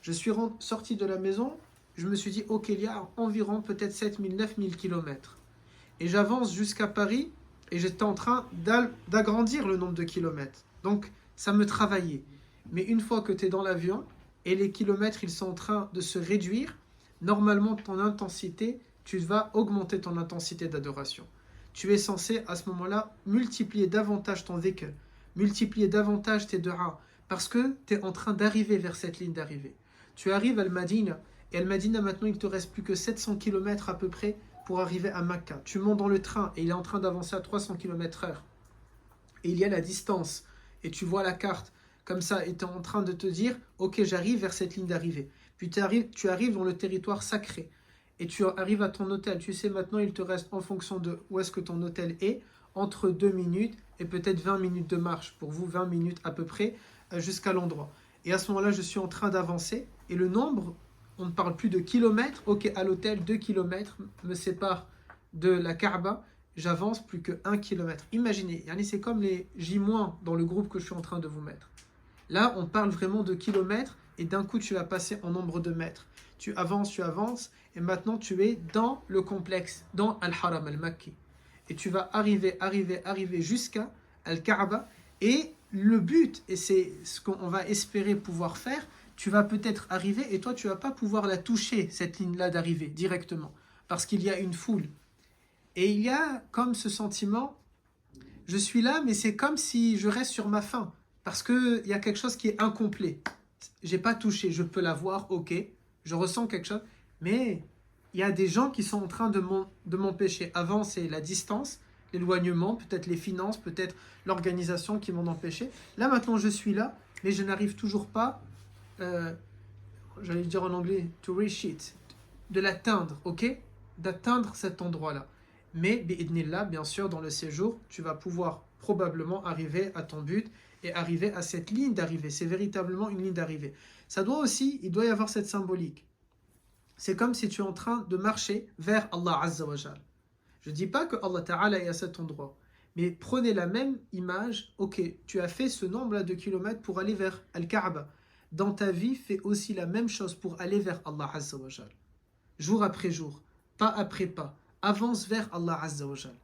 Je suis sorti de la maison, je me suis dit, ok, il y a environ peut-être 7000, 9000 km. Et j'avance jusqu'à Paris et j'étais en train d'agrandir le nombre de kilomètres. Donc, ça me travaillait. Mais une fois que tu es dans l'avion et les kilomètres, ils sont en train de se réduire, normalement, ton intensité, tu vas augmenter ton intensité d'adoration. Tu es censé, à ce moment-là, multiplier davantage ton dhikr, multiplier davantage tes du'a, parce que tu es en train d'arriver vers cette ligne d'arrivée. Tu arrives à Al-Madina, et Al-Madina, maintenant, il ne te reste plus que 700 km à peu près pour arriver à Makka. Tu montes dans le train, et il est en train d'avancer à 300 km/h. Et il y a la distance, et tu vois la carte, comme ça, et tu es en train de te dire, ok, j'arrive vers cette ligne d'arrivée. Puis tu arrives dans le territoire sacré, et tu arrives à ton hôtel. Tu sais, maintenant, il te reste, en fonction de où est-ce que ton hôtel est, entre 2 minutes et peut-être 20 minutes de marche. Pour vous, 20 minutes à peu près, jusqu'à l'endroit. Et à ce moment-là, je suis en train d'avancer, et le nombre, on ne parle plus de kilomètres. Ok, à l'hôtel, 2 kilomètres me séparent de la Kaaba. J'avance plus que 1 kilomètre. Imaginez, c'est comme les J- dans le groupe que je suis en train de vous mettre. Là, on parle vraiment de kilomètres, et d'un coup, tu vas passer en nombre de mètres. Tu avances, et maintenant, tu es dans le complexe, dans Al-Haram al-Makki. Et tu vas arriver jusqu'à Al-Kaaba. Et le but, et c'est ce qu'on va espérer pouvoir faire, tu vas peut-être arriver, et toi, tu ne vas pas pouvoir la toucher, cette ligne-là d'arrivée, directement, parce qu'il y a une foule. Et il y a comme ce sentiment, je suis là, mais c'est comme si je reste sur ma faim, parce qu'il y a quelque chose qui est incomplet. Je n'ai pas touché, je peux la voir, ok, je ressens quelque chose, mais il y a des gens qui sont en train de m'empêcher. Avant, c'est la distance, l'éloignement, peut-être les finances, peut-être l'organisation qui m'ont empêché. Là, maintenant, je suis là, mais je n'arrive toujours pas, j'allais dire en anglais, to reach it, de l'atteindre, ok? D'atteindre cet endroit-là. Mais, bi'idnillah, bien sûr, dans le séjour, tu vas pouvoir probablement arriver à ton but et arriver à cette ligne d'arrivée. C'est véritablement une ligne d'arrivée. Ça doit aussi, il doit y avoir cette symbolique. C'est comme si tu es en train de marcher vers Allah Azza wa Jal. Je ne dis pas que Allah Ta'ala est à cet endroit, mais prenez la même image. Ok, tu as fait ce nombre de kilomètres pour aller vers Al-Kaaba. Dans ta vie, fais aussi la même chose pour aller vers Allah Azza wa Jal. Jour après jour, pas après pas. Avance vers Allah Azza wa Jal.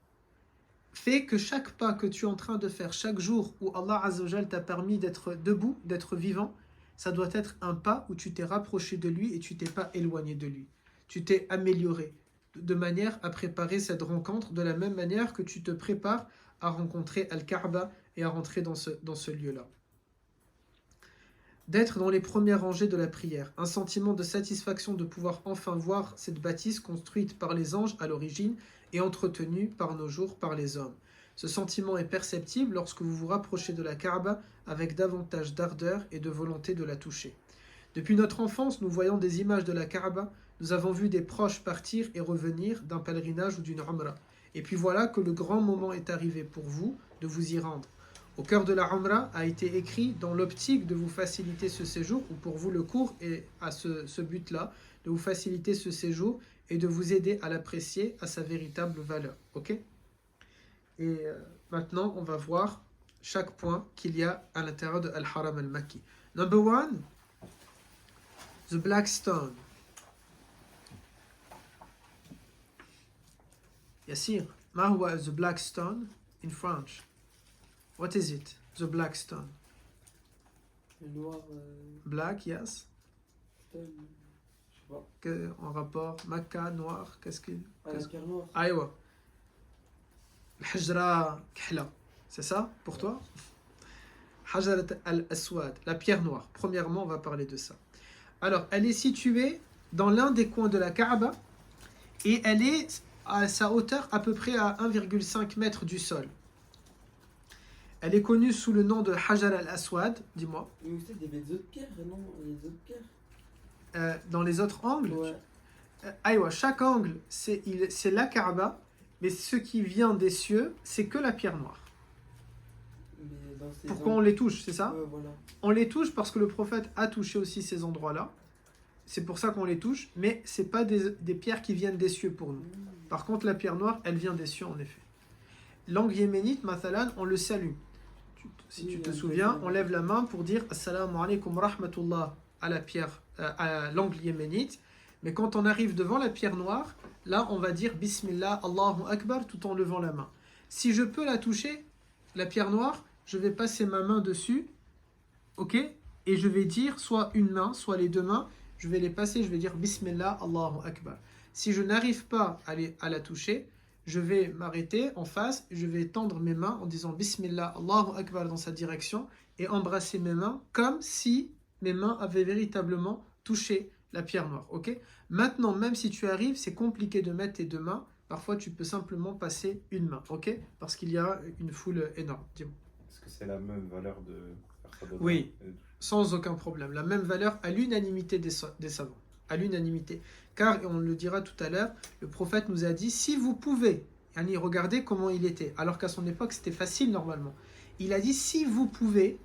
Fais que chaque pas que tu es en train de faire, chaque jour où Allah Azza wa Jal t'a permis d'être debout, d'être vivant, ça doit être un pas où tu t'es rapproché de lui et tu t'es pas éloigné de lui. Tu t'es amélioré de manière à préparer cette rencontre de la même manière que tu te prépares à rencontrer Al-Kaaba et à rentrer dans ce lieu-là. D'être dans les premières rangées de la prière, un sentiment de satisfaction de pouvoir enfin voir cette bâtisse construite par les anges à l'origine et entretenue par nos jours par les hommes. Ce sentiment est perceptible lorsque vous vous rapprochez de la Kaaba avec davantage d'ardeur et de volonté de la toucher. Depuis notre enfance, nous voyons des images de la Kaaba, nous avons vu des proches partir et revenir d'un pèlerinage ou d'une Umrah. Et puis voilà que le grand moment est arrivé pour vous de vous y rendre. Au cœur de la Umrah a été écrit dans l'optique de vous faciliter ce séjour, ou pour vous le cours est à ce but-là, de vous faciliter ce séjour et de vous aider à l'apprécier à sa véritable valeur. Ok ? Et maintenant, on va voir chaque point qu'il y a à l'intérieur de Al-Haram al-Makki. Number one, the black stone. Yassir, ma huwa the black stone in French? What is it, the black stone? Le noir. Black, yes. Stone, je sais pas. En rapport, Makkah, noir, qu'est-ce que... Ah, la pierre noire. Aïwa. Al-Hajra Khla. C'est ça pour toi? Hajarat al-Aswad, la pierre noire. Premièrement, on va parler de ça. Alors, elle est située dans l'un des coins de la Kaaba et elle est à sa hauteur à peu près à 1,5 mètre du sol. Elle est connue sous le nom de Hajar al-Aswad, dis-moi. Mais vous savez, il y avait des autres pierres, non? Il y a des autres pierres. Dans les autres angles, Ouais. Aïwa, chaque angle, c'est la Kaaba, mais ce qui vient des cieux, c'est que la pierre noire. Mais dans ces Pourquoi on les touche, c'est ça? Ouais, voilà. On les touche parce que le prophète a touché aussi ces endroits-là. C'est pour ça qu'on les touche, mais ce n'est pas des pierres qui viennent des cieux pour nous. Par contre, la pierre noire, elle vient des cieux en effet. L'angle yéménite, mathalan, on le salue. Si tu te souviens, on lève la main pour dire Assalamu alaikum rahmatullah à la pierre, à l'angle yéménite. Mais quand on arrive devant la pierre noire, là on va dire Bismillah, Allahu Akbar tout en levant la main. Si je peux la toucher, la pierre noire, je vais passer ma main dessus, ok? Et je vais dire soit une main, soit les deux mains, je vais les passer, je vais dire Bismillah, Allahu Akbar. Si je n'arrive pas à la toucher, je vais m'arrêter en face, je vais tendre mes mains en disant Bismillah, Allahu Akbar dans sa direction et embrasser mes mains comme si mes mains avaient véritablement touché la pierre noire. Ok? Maintenant, même si tu arrives, c'est compliqué de mettre tes deux mains. Parfois, tu peux simplement passer une main. Ok? Parce qu'il y a une foule énorme. Dis-moi. Est-ce que c'est la même valeur de faire ça dedans Oui. Sans aucun problème. La même valeur à l'unanimité des savants. À l'unanimité. Car, et on le dira tout à l'heure, le prophète nous a dit, si vous pouvez, regardez comment il était. Alors qu'à son époque, c'était facile normalement. Il a dit, si vous pouvez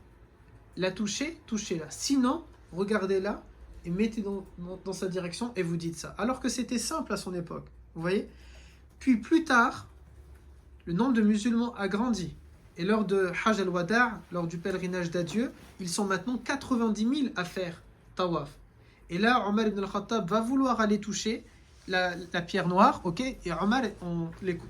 la toucher, touchez-la. Sinon, regardez-la et mettez dans sa direction et vous dites ça. Alors que c'était simple à son époque. Vous voyez? Puis plus tard, le nombre de musulmans a grandi. Et lors de Hajj al-Wada', lors du pèlerinage d'adieu, ils sont maintenant 90 000 à faire tawaf. Et là, Omar ibn al-Khattab va vouloir aller toucher la pierre noire, ok? Et Omar,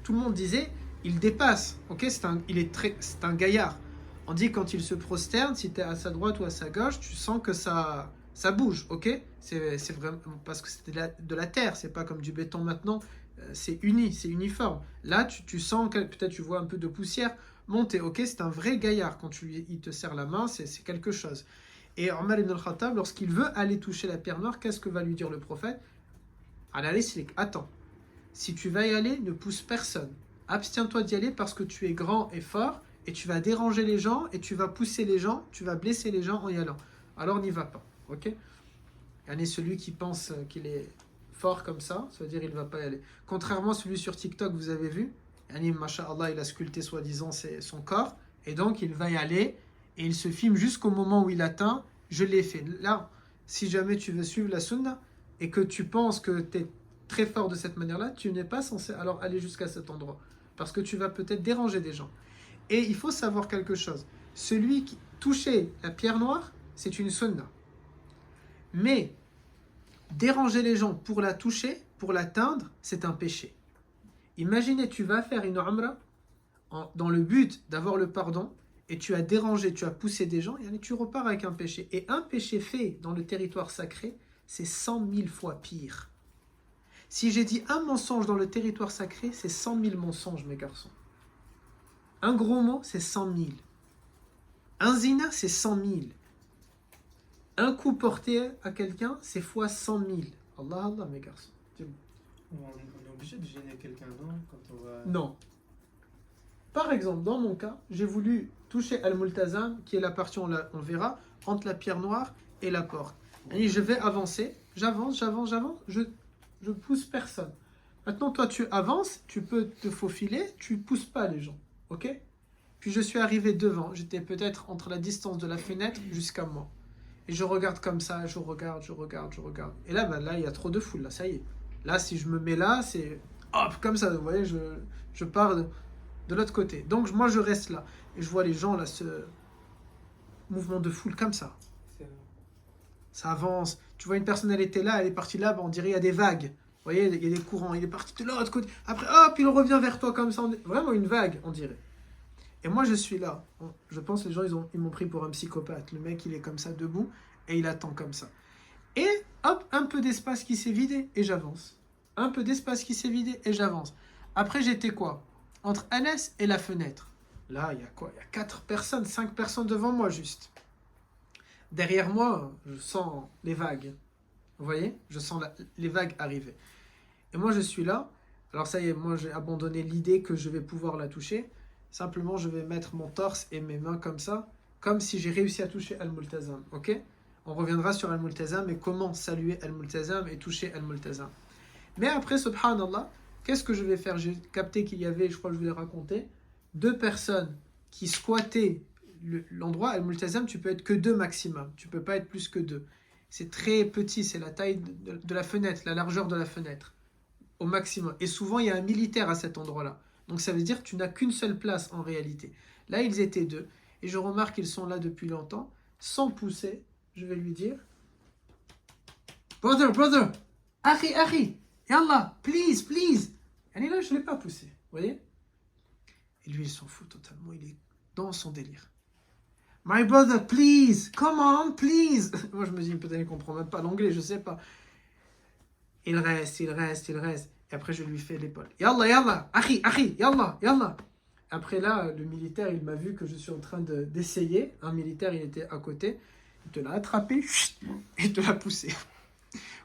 tout le monde disait, il dépasse, ok? C'est un gaillard. On dit quand il se prosterne, si tu es à sa droite ou à sa gauche, tu sens que ça bouge, ok? C'est vraiment parce que c'est de la terre, c'est pas comme du béton maintenant, c'est uni, c'est uniforme. Là, tu sens que peut-être tu vois un peu de poussière monter, ok? C'est un vrai gaillard. Quand il te serre la main, c'est quelque chose. Et Omar ibn al-Khattab, lorsqu'il veut aller toucher la pierre noire, qu'est-ce que va lui dire le prophète? Ala rislik, attends. Si tu vas y aller, ne pousse personne. Abstiens-toi d'y aller parce que tu es grand et fort et tu vas déranger les gens et tu vas pousser les gens, tu vas blesser les gens en y allant. Alors n'y va pas. Ok? Yani celui qui pense qu'il est fort comme ça veut dire il ne va pas y aller. Contrairement à celui sur TikTok, vous avez vu, yani, masha'Allah, il a sculpté soi-disant son corps et donc il va y aller et il se filme jusqu'au moment où il atteint. Je l'ai fait. Là, si jamais tu veux suivre la sunna et que tu penses que tu es très fort de cette manière-là, tu n'es pas censé alors aller jusqu'à cet endroit. Parce que tu vas peut-être déranger des gens. Et il faut savoir quelque chose. Celui qui touchait la pierre noire, c'est une sunna. Mais déranger les gens pour la toucher, pour l'atteindre, c'est un péché. Imaginez, tu vas faire une umrah dans le but d'avoir le pardon et tu as dérangé, tu as poussé des gens et tu repars avec un péché. Et un péché fait dans le territoire sacré, c'est 100 000 fois pire. Si j'ai dit un mensonge dans le territoire sacré, c'est 100 000 mensonges, mes garçons. Un gros mot, c'est 100 000. Un zina, c'est 100 000. Un coup porté à quelqu'un, c'est fois 100 000. Allah, Allah, mes garçons. On est obligé de gêner quelqu'un, non? Quand on va... Non. Par exemple, dans mon cas, j'ai voulu toucher Al-Multazam, qui est la partie, on verra, entre la pierre noire et la porte. Et je vais avancer, j'avance, je pousse personne. Maintenant, toi, tu avances, tu peux te faufiler, tu pousses pas les gens, ok? Puis je suis arrivé devant, j'étais peut-être entre la distance de la fenêtre jusqu'à moi. Et je regarde comme ça, je regarde. Et là, là, il y a trop de foule, là, ça y est. Là, si je me mets là, c'est hop, comme ça, vous voyez, je pars de l'autre côté. Donc, moi, je reste là. Et je vois les gens, là, ce mouvement de foule, comme ça. Ça avance. Tu vois, une personne, elle était là, elle est partie là, on dirait il y a des vagues. Vous voyez, il y a des courants. Il est parti de l'autre côté. Après, hop, il revient vers toi comme ça. Vraiment une vague, on dirait. Et moi, je suis là. Je pense que les gens, ils m'ont pris pour un psychopathe. Le mec, il est comme ça, debout, et il attend comme ça. Et hop, un peu d'espace qui s'est vidé, et j'avance. Un peu d'espace qui s'est vidé, et j'avance. Après, j'étais quoi? Entre Anas et la fenêtre. Là, il y a quoi? Il y a 4 personnes, 5 personnes devant moi, juste. Derrière moi, je sens les vagues. Vous voyez? Je sens les vagues arriver. Et moi, je suis là. Alors ça y est, moi, j'ai abandonné l'idée que je vais pouvoir la toucher. Simplement, je vais mettre mon torse et mes mains comme ça, comme si j'ai réussi à toucher Al-Multazam. Ok? On reviendra sur Al-Multazam et comment saluer Al-Multazam et toucher Al-Multazam. Mais après, subhanallah, qu'est-ce que je vais faire? J'ai capté qu'il y avait, je crois que je vous l'ai raconté, 2 personnes qui squattaient l'endroit. Al-Multazam, tu peux être que 2 maximum. Tu peux pas être plus que 2. C'est très petit, c'est la taille de la fenêtre, la largeur de la fenêtre, au maximum. Et souvent, il y a un militaire à cet endroit-là. Donc ça veut dire que tu n'as qu'une seule place en réalité. Là, ils étaient 2. Et je remarque qu'ils sont là depuis longtemps. Sans pousser, je vais lui dire, Brother, Akhi, Yallah, please. Et là, je ne l'ai pas poussé. Vous voyez? Et lui, il s'en fout totalement. Il est dans son délire. My brother, please, come on, please. Moi, je me dis, peut-être qu'il ne comprend même pas l'anglais, je ne sais pas. Il reste. Et après, je lui fais l'épaule. Yallah, Akhi, Yallah. Après là, le militaire, il m'a vu que je suis en train d'essayer. Un militaire, il était à côté. Il te l'a attrapé et te l'a poussé.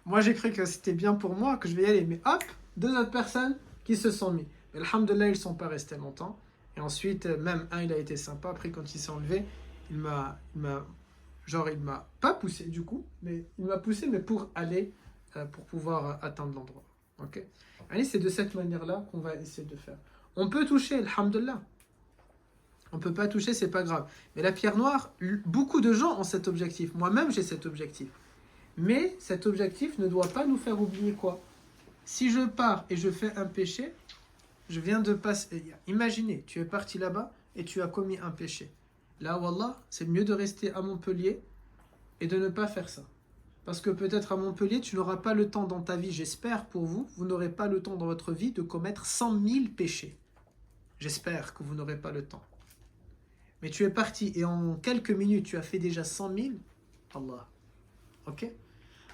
Moi, j'ai cru que c'était bien pour moi, que je vais y aller. Mais hop, 2 autres personnes qui se sont mis. Mais alhamdoulilah, ils ne sont pas restés longtemps. Et ensuite, même un, il a été sympa. Après, quand il s'est enlevé, il m'a pas poussé du coup, mais il m'a poussé, mais pour aller, pour pouvoir atteindre l'endroit. Ok? Allez, c'est de cette manière-là qu'on va essayer de faire. On peut toucher, alhamdoulilah. On ne peut pas toucher, c'est pas grave. Mais la pierre noire, beaucoup de gens ont cet objectif. Moi-même, j'ai cet objectif. Mais cet objectif ne doit pas nous faire oublier quoi? Si je pars et je fais un péché, je viens de passer... Imaginez, tu es parti là-bas et tu as commis un péché. Là, wallah, c'est mieux de rester à Montpellier et de ne pas faire ça. Parce que peut-être à Montpellier, tu n'auras pas le temps dans ta vie, j'espère pour vous, vous n'aurez pas le temps dans votre vie de commettre 100 000 péchés. J'espère que vous n'aurez pas le temps. Mais tu es parti et en quelques minutes, tu as fait déjà 100 000. Allah. Ok?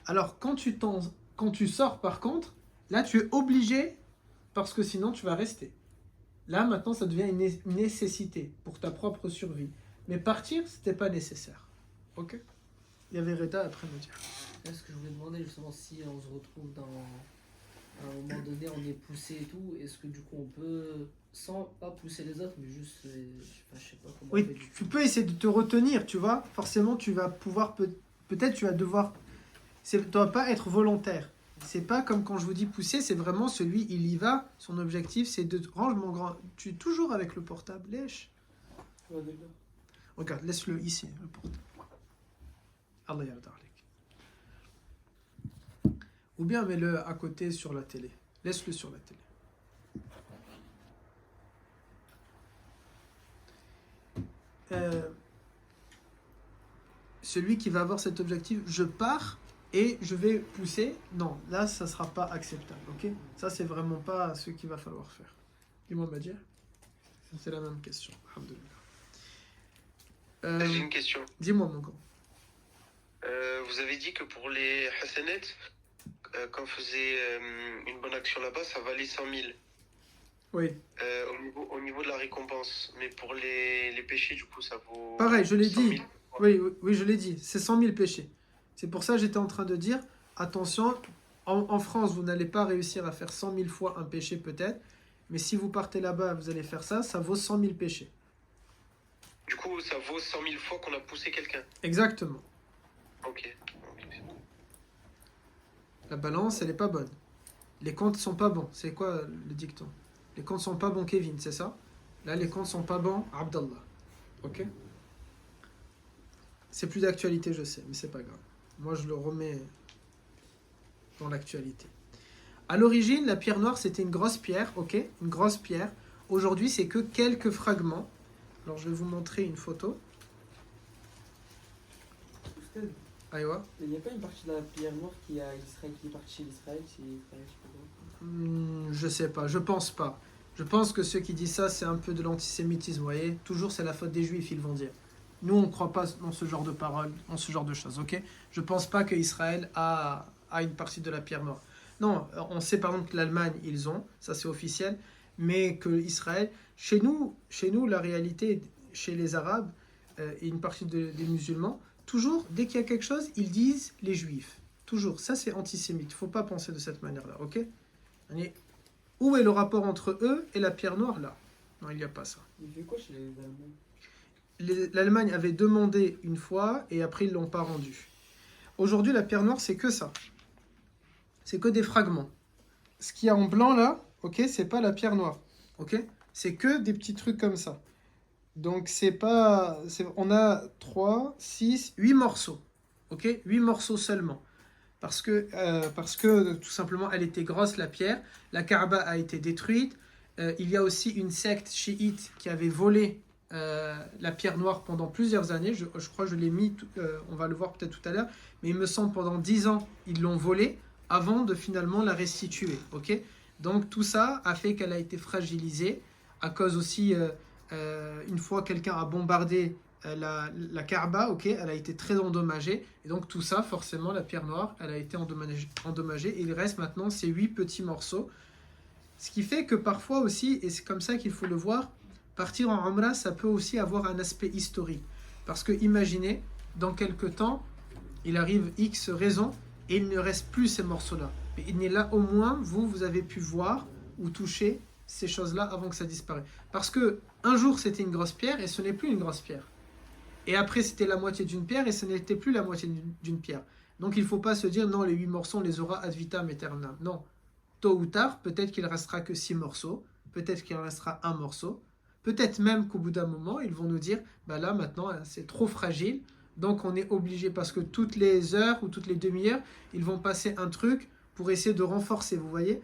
Alors, quand tu sors par contre, là, tu es obligé parce que sinon, tu vas rester. Là, maintenant, ça devient une nécessité pour ta propre survie. Mais partir, ce n'était pas nécessaire. Ok? Il y avait Reda après me dire. Là, ce que je voulais demander justement, si on se retrouve à un moment donné on est poussé et tout, est-ce que du coup on peut, sans pas pousser les autres, mais juste, enfin, je sais pas comment on Oui, fait, tu peux essayer de te retenir, tu vois. Forcément, tu vas pouvoir, peut-être tu vas devoir, ça ne doit pas être volontaire. C'est pas comme quand je vous dis pousser, c'est vraiment celui, il y va, son objectif c'est de, range mon grand, tu es toujours avec le portable, lèche. Ouais, d'accord. Regarde, laisse-le ici, le portable. Allah yarda alik. Ou bien mets-le à côté sur la télé. Laisse-le sur la télé. Celui qui va avoir cet objectif, je pars et je vais pousser. Non, là, ça ne sera pas acceptable. Ok. Ça, c'est vraiment pas ce qu'il va falloir faire. Dis-moi, Badia. C'est la même question. Alhamdulillah. J'ai une question. Dis-moi, mon grand. Vous avez dit que pour les Hassanet, quand on faisait une bonne action là-bas, ça valait 100 000 Oui. au niveau de la récompense. Mais pour les péchés, du coup, ça vaut. Pareil, je l'ai 100 dit. 000. Oui, je l'ai dit. C'est 100 000 péchés. C'est pour ça que j'étais en train de dire, attention, en France, vous n'allez pas réussir à faire 100 000 fois un péché peut-être, mais si vous partez là-bas, vous allez faire ça, ça vaut 100 000 péchés. Du coup, ça vaut 100 000 fois qu'on a poussé quelqu'un. Exactement. Ok. C'est bon. La balance, elle n'est pas bonne. Les comptes sont pas bons. C'est quoi le dicton? Les comptes sont pas bons, Kevin, c'est ça? Là, les comptes sont pas bons, Abdallah. Ok? C'est plus d'actualité, je sais, mais c'est pas grave. Moi, je le remets dans l'actualité. À l'origine, la pierre noire, c'était une grosse pierre, ok? Une grosse pierre. Aujourd'hui, c'est que quelques fragments. Alors, je vais vous montrer une photo. Oustaz, Aïwa. il n'y a pas une partie de la pierre noire qui est partie chez l'Israël, chez Israël, je sais pas quoi. Je sais pas, je pense pas. Je pense que ceux qui disent ça, c'est un peu de l'antisémitisme, vous voyez. Toujours, c'est la faute des Juifs, ils vont dire. Nous, on ne croit pas dans ce genre de paroles, dans ce genre de choses, ok? Je pense pas qu'Israël a une partie de la pierre noire. Non, on sait par exemple que l'Allemagne, ils ont, ça c'est officiel, mais que Israël, chez nous, la réalité, chez les Arabes et une partie des musulmans, toujours, dès qu'il y a quelque chose, ils disent les Juifs. Toujours, ça c'est antisémite, il ne faut pas penser de cette manière-là, ok? Où est le rapport entre eux et la pierre noire là? Non, il n'y a pas ça. Il fait quoi chez les Allemands? L'Allemagne avait demandé une fois et après ils ne l'ont pas rendu. Aujourd'hui, la pierre noire, c'est que ça. C'est que des fragments. Ce qu'il y a en blanc là, ok, c'est pas la pierre noire. Ok? C'est que des petits trucs comme ça. Donc c'est pas. On a 3, 6, 8 morceaux. Ok? 8 morceaux seulement. Parce que tout simplement, elle était grosse, la pierre. La Kaaba a été détruite. Il y a aussi une secte chiite qui avait volé la pierre noire pendant plusieurs années. Je crois que je l'ai mis, on va le voir peut-être tout à l'heure. Mais il me semble pendant 10 ans, ils l'ont volée avant de finalement la restituer. Ok? Donc tout ça a fait qu'elle a été fragilisée. À cause aussi, une fois quelqu'un a bombardé la Kaaba, ok, elle a été très endommagée. Et donc tout ça, forcément, la pierre noire, elle a été endommagée. Et il reste maintenant ces 8 petits morceaux. Ce qui fait que parfois aussi, et c'est comme ça qu'il faut le voir, partir en Umrah, ça peut aussi avoir un aspect historique. Parce que imaginez, dans quelques temps, il arrive X raison et il ne reste plus ces morceaux-là. Mais il n'est là, au moins, vous avez pu voir ou toucher ces choses-là avant que ça disparaisse. Parce que un jour, c'était une grosse pierre et ce n'est plus une grosse pierre. Et après, c'était la moitié d'une pierre et ce n'était plus la moitié d'une pierre. Donc, il ne faut pas se dire, non, les 8 morceaux, on les aura ad vitam aeternam. Non. Tôt ou tard, peut-être qu'il ne restera que 6 morceaux. Peut-être qu'il restera un morceau. Peut-être même qu'au bout d'un moment, ils vont nous dire, bah là, maintenant, c'est trop fragile. Donc, on est obligé, parce que toutes les heures ou toutes les demi-heures, ils vont passer un truc pour essayer de renforcer, vous voyez,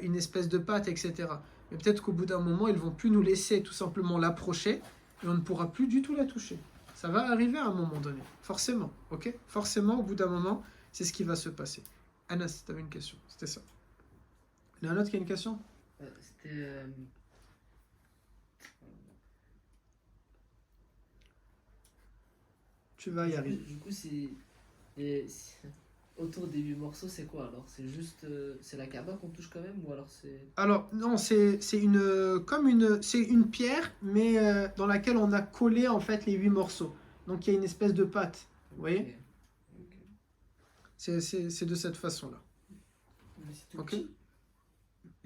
une espèce de pâte, etc. Mais peut-être qu'au bout d'un moment, ils ne vont plus nous laisser tout simplement l'approcher et on ne pourra plus du tout la toucher. Ça va arriver à un moment donné, forcément, ok? Forcément, au bout d'un moment, c'est ce qui va se passer. Anas, tu avais une question, c'était ça. Il y en a un autre qui a une question? C'était. Tu vas y arriver. Du coup, autour des 8 morceaux, c'est quoi alors? C'est juste. C'est la Kaaba qu'on touche quand même? Ou alors c'est. Alors, non, c'est une pierre, mais dans laquelle on a collé en fait les 8 morceaux. Donc, il y a une espèce de pâte, vous voyez? Ok. C'est de cette façon-là. Mais c'est tout Ok. petit.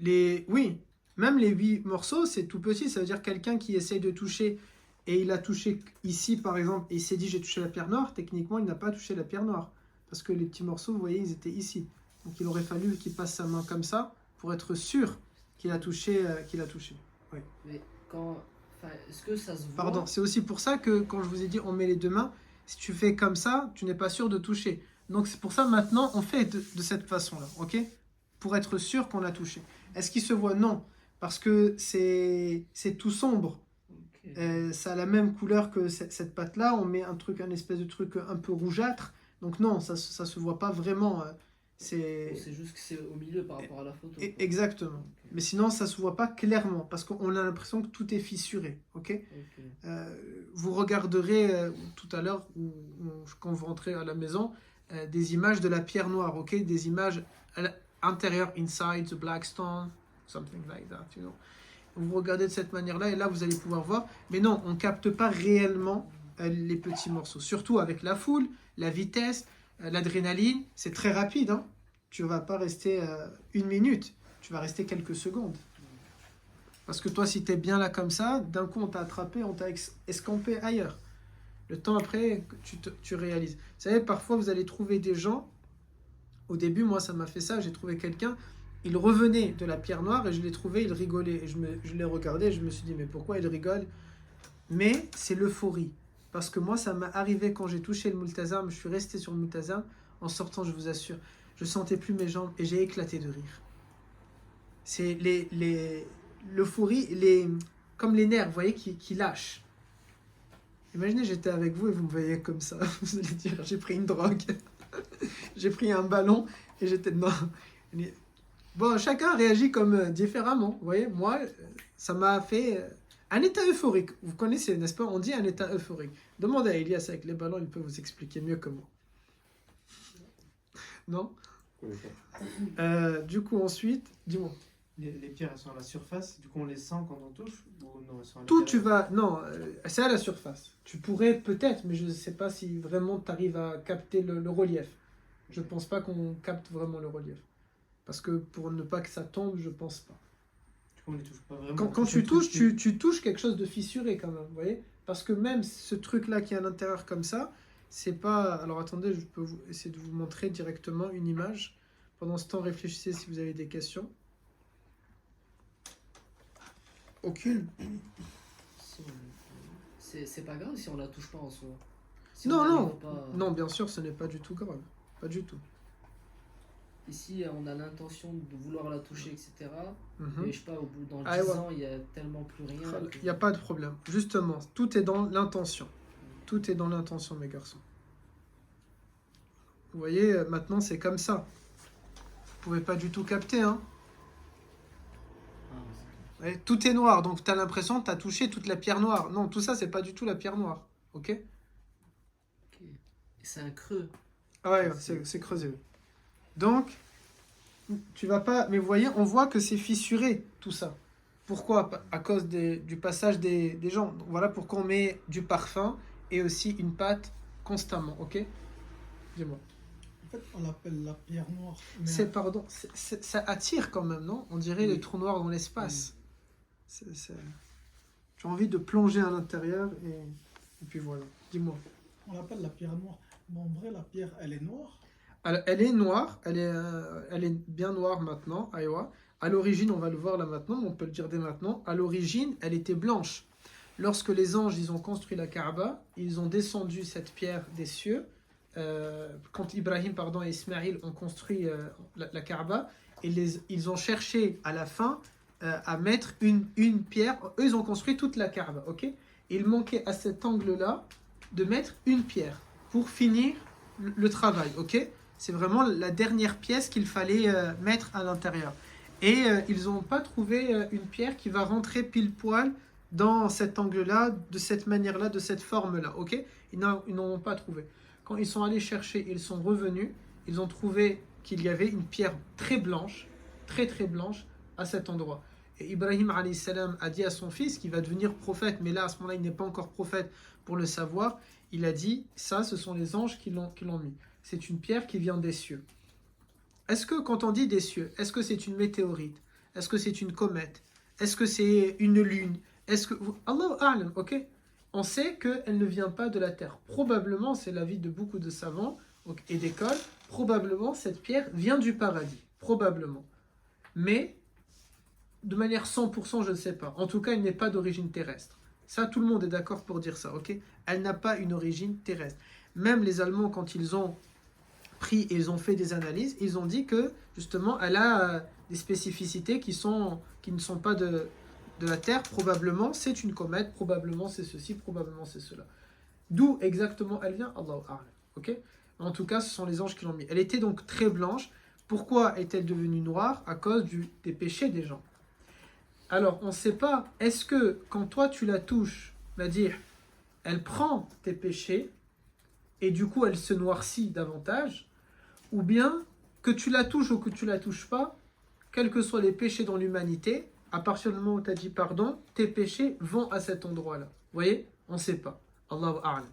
Oui, même les 8 morceaux, c'est tout petit. Ça veut dire quelqu'un qui essaye de toucher et il a touché ici, par exemple, et il s'est dit j'ai touché la pierre noire. Techniquement, il n'a pas touché la pierre noire. Parce que les petits morceaux, vous voyez, ils étaient ici. Donc il aurait fallu qu'il passe sa main comme ça pour être sûr qu'il a touché. Mais quand. Enfin, est-ce que ça se voit? Pardon, c'est aussi pour ça que quand je vous ai dit on met les deux mains, si tu fais comme ça, tu n'es pas sûr de toucher. Donc c'est pour ça maintenant on fait de cette façon-là, ok? Pour être sûr qu'on a touché. Est-ce qu'il se voit? Non, parce que c'est tout sombre. Ok. Ça a la même couleur que cette pâte-là. On met un espèce de truc un peu rougeâtre. Donc non, ça se voit pas vraiment. C'est C'est juste que c'est au milieu par rapport à la photo. quoi. exactement. Ok. Mais sinon, ça se voit pas clairement parce qu'on a l'impression que tout est fissuré, ok? Ok. Vous regarderez tout à l'heure, quand vous rentrez à la maison, des images de la pierre noire, ok? Des images intérieures, inside the black stone, something like that, you know. Vous regardez de cette manière-là et là, vous allez pouvoir voir. Mais non, on ne capte pas réellement les petits morceaux. Surtout avec la foule, la vitesse, l'adrénaline. C'est très rapide, hein? Tu ne vas pas rester 1 minute, tu vas rester quelques secondes. Parce que toi, si tu es bien là comme ça, d'un coup, on t'a attrapé, on t'a escampé ailleurs. Le temps après, tu réalises. Vous savez, parfois, vous allez trouver des gens. Au début, moi, ça m'a fait ça. J'ai trouvé quelqu'un, il revenait de la pierre noire et je l'ai trouvé, il rigolait. Et je l'ai regardé et je me suis dit, mais pourquoi il rigole? Mais c'est l'euphorie. Parce que moi, ça m'est arrivé quand j'ai touché le multazam, je suis resté sur le multazam. En sortant, je vous assure, je sentais plus mes jambes et j'ai éclaté de rire. C'est l'euphorie, comme les nerfs, vous voyez, qui lâchent. Imaginez, j'étais avec vous et vous me voyez comme ça. Vous allez dire, j'ai pris une drogue. J'ai pris un ballon et j'étais dedans. Bon, chacun réagit comme différemment. Vous voyez, moi, ça m'a fait un état euphorique. Vous connaissez, n'est-ce pas? On dit un état euphorique. Demandez à Elias avec les ballons, il peut vous expliquer mieux que moi. Non? Du coup, ensuite, dis-moi. Les pierres, elles sont à la surface, du coup on les sent quand on touche ou non, elles sont à Tout, l'intérieur? Non, c'est à la surface. Tu pourrais peut-être, mais je ne sais pas si vraiment tu arrives à capter le relief. Je pense pas qu'on capte vraiment le relief. Parce que pour ne pas que ça tombe, je pense pas. Du coup on les touche pas vraiment. Quand tu touches, tu touches quelque chose de fissuré quand même, vous voyez? Parce que même ce truc-là qui est à l'intérieur comme ça, c'est pas... Alors attendez, je peux essayer de vous montrer directement une image. Pendant ce temps, réfléchissez si vous avez des questions. Aucune? Si c'est pas grave si on la touche pas en soi. Si Non, on non. n'arrive pas- Non, bien sûr, ce n'est pas du tout grave. Pas du tout. Ici, on a l'intention de vouloir la toucher, etc. Mhm. Et je sais pas, au bout dans 10 Ah, ouais. ans, il y a tellement plus rien. Il n'y a pas de problème. Justement, tout est dans l'intention. Tout est dans l'intention, mes garçons. Vous voyez, maintenant, c'est comme ça. Vous pouvez pas du tout capter, hein. Ah, Vous voyez, tout est noir, donc tu as l'impression que tu as touché toute la pierre noire. Non, tout ça, c'est pas du tout la pierre noire. Ok? ok. Et c'est un creux. Ah ouais, c'est creusé. Donc, tu vas pas... Mais vous voyez, on voit que c'est fissuré, tout ça. Pourquoi? À cause du passage des gens. Donc, voilà pourquoi on met du parfum et aussi une pâte constamment, ok? Dis-moi. En fait, on l'appelle la pierre noire. Mais Pardon, ça attire quand même, non? On dirait les trous noirs dans l'espace. Tu as envie de plonger à l'intérieur et puis voilà. Dis-moi. on l'appelle la pierre noire. Mais en vrai, la pierre, elle est noire. Elle est noire, elle est bien noire maintenant, Aïwa. À l'origine, on va le voir là maintenant, on peut le dire dès maintenant. À l'origine, elle était blanche. Lorsque les anges ils ont construit la Kaaba, ils ont descendu cette pierre des cieux. Quand Ibrahim et Ismaïl ont construit la Kaaba, et ils ont cherché à la fin à mettre une pierre. Eux, ils ont construit toute la Kaaba, ok? Il manquait à cet angle-là de mettre une pierre pour finir le travail, ok? C'est vraiment la dernière pièce qu'il fallait mettre à l'intérieur. Et ils n'ont pas trouvé une pierre qui va rentrer pile poil dans cet angle-là, de cette manière-là, de cette forme-là, ok? Ils n'en ont pas trouvé. Quand ils sont allés chercher, ils sont revenus, ils ont trouvé qu'il y avait une pierre très blanche, très très blanche, à cet endroit. Et Ibrahim alayhi salam a dit à son fils, qui va devenir prophète, mais là à ce moment-là il n'est pas encore prophète pour le savoir, il a dit, ça ce sont les anges qui l'ont mis. C'est une pierre qui vient des cieux. Est-ce que quand on dit des cieux, est-ce que c'est une météorite? Est-ce que c'est une comète? Est-ce que c'est une lune? Est-ce que... Allahu a'lam, ok? On sait qu'elle ne vient pas de la terre. Probablement, c'est l'avis de beaucoup de savants et d'écoles, probablement cette pierre vient du paradis. Probablement. Mais, de manière 100%, je ne sais pas. En tout cas, elle n'est pas d'origine terrestre. Ça, tout le monde est d'accord pour dire ça, ok? Elle n'a pas une origine terrestre. Même les Allemands, quand ils ont pris et ils ont fait des analyses, ils ont dit que, justement, elle a des spécificités qui ne sont pas de la Terre. Probablement, c'est une comète. Probablement, c'est ceci. Probablement, c'est cela. D'où exactement elle vient? Allahu a'lam, ok? En tout cas, ce sont les anges qui l'ont mis. Elle était donc très blanche. Pourquoi est-elle devenue noire? À cause des péchés des gens. Alors, on ne sait pas, est-ce que quand toi tu la touches, c'est-à-dire, elle prend tes péchés et du coup elle se noircit davantage, ou bien que tu la touches ou que tu la touches pas, quels que soient les péchés dans l'humanité, à partir du moment où tu as dit pardon, tes péchés vont à cet endroit-là. Vous voyez? On ne sait pas. Allahu a'lam.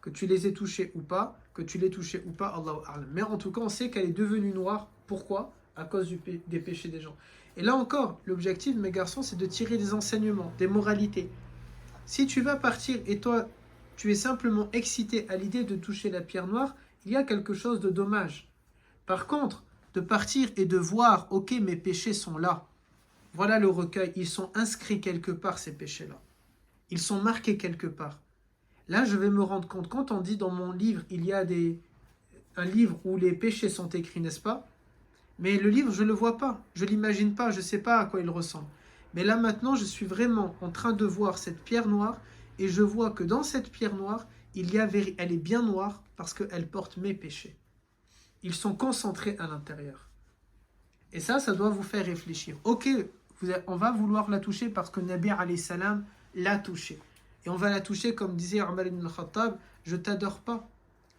Que tu les aies touchés ou pas, que tu les touchés ou pas, Allahu a'lam. Mais en tout cas, on sait qu'elle est devenue noire. Pourquoi? À cause des péchés des gens. Et là encore, l'objectif, mes garçons, c'est de tirer des enseignements, des moralités. Si tu vas partir et toi, tu es simplement excité à l'idée de toucher la pierre noire, il y a quelque chose de dommage. Par contre, de partir et de voir, ok, mes péchés sont là. Voilà le recueil, ils sont inscrits quelque part, ces péchés-là. Ils sont marqués quelque part. Là, je vais me rendre compte, quand on dit dans mon livre, il y a un livre où les péchés sont écrits, n'est-ce pas? Mais le livre, je ne le vois pas, je ne l'imagine pas, je ne sais pas à quoi il ressemble. Mais là maintenant, je suis vraiment en train de voir cette pierre noire et je vois que dans cette pierre noire, elle est bien noire parce qu'elle porte mes péchés. Ils sont concentrés à l'intérieur. Et ça doit vous faire réfléchir. Ok, on va vouloir la toucher parce que Nabi alayhi salam l'a touchée. Et on va la toucher comme disait Omar ibn al-Khattab, je t'adore pas.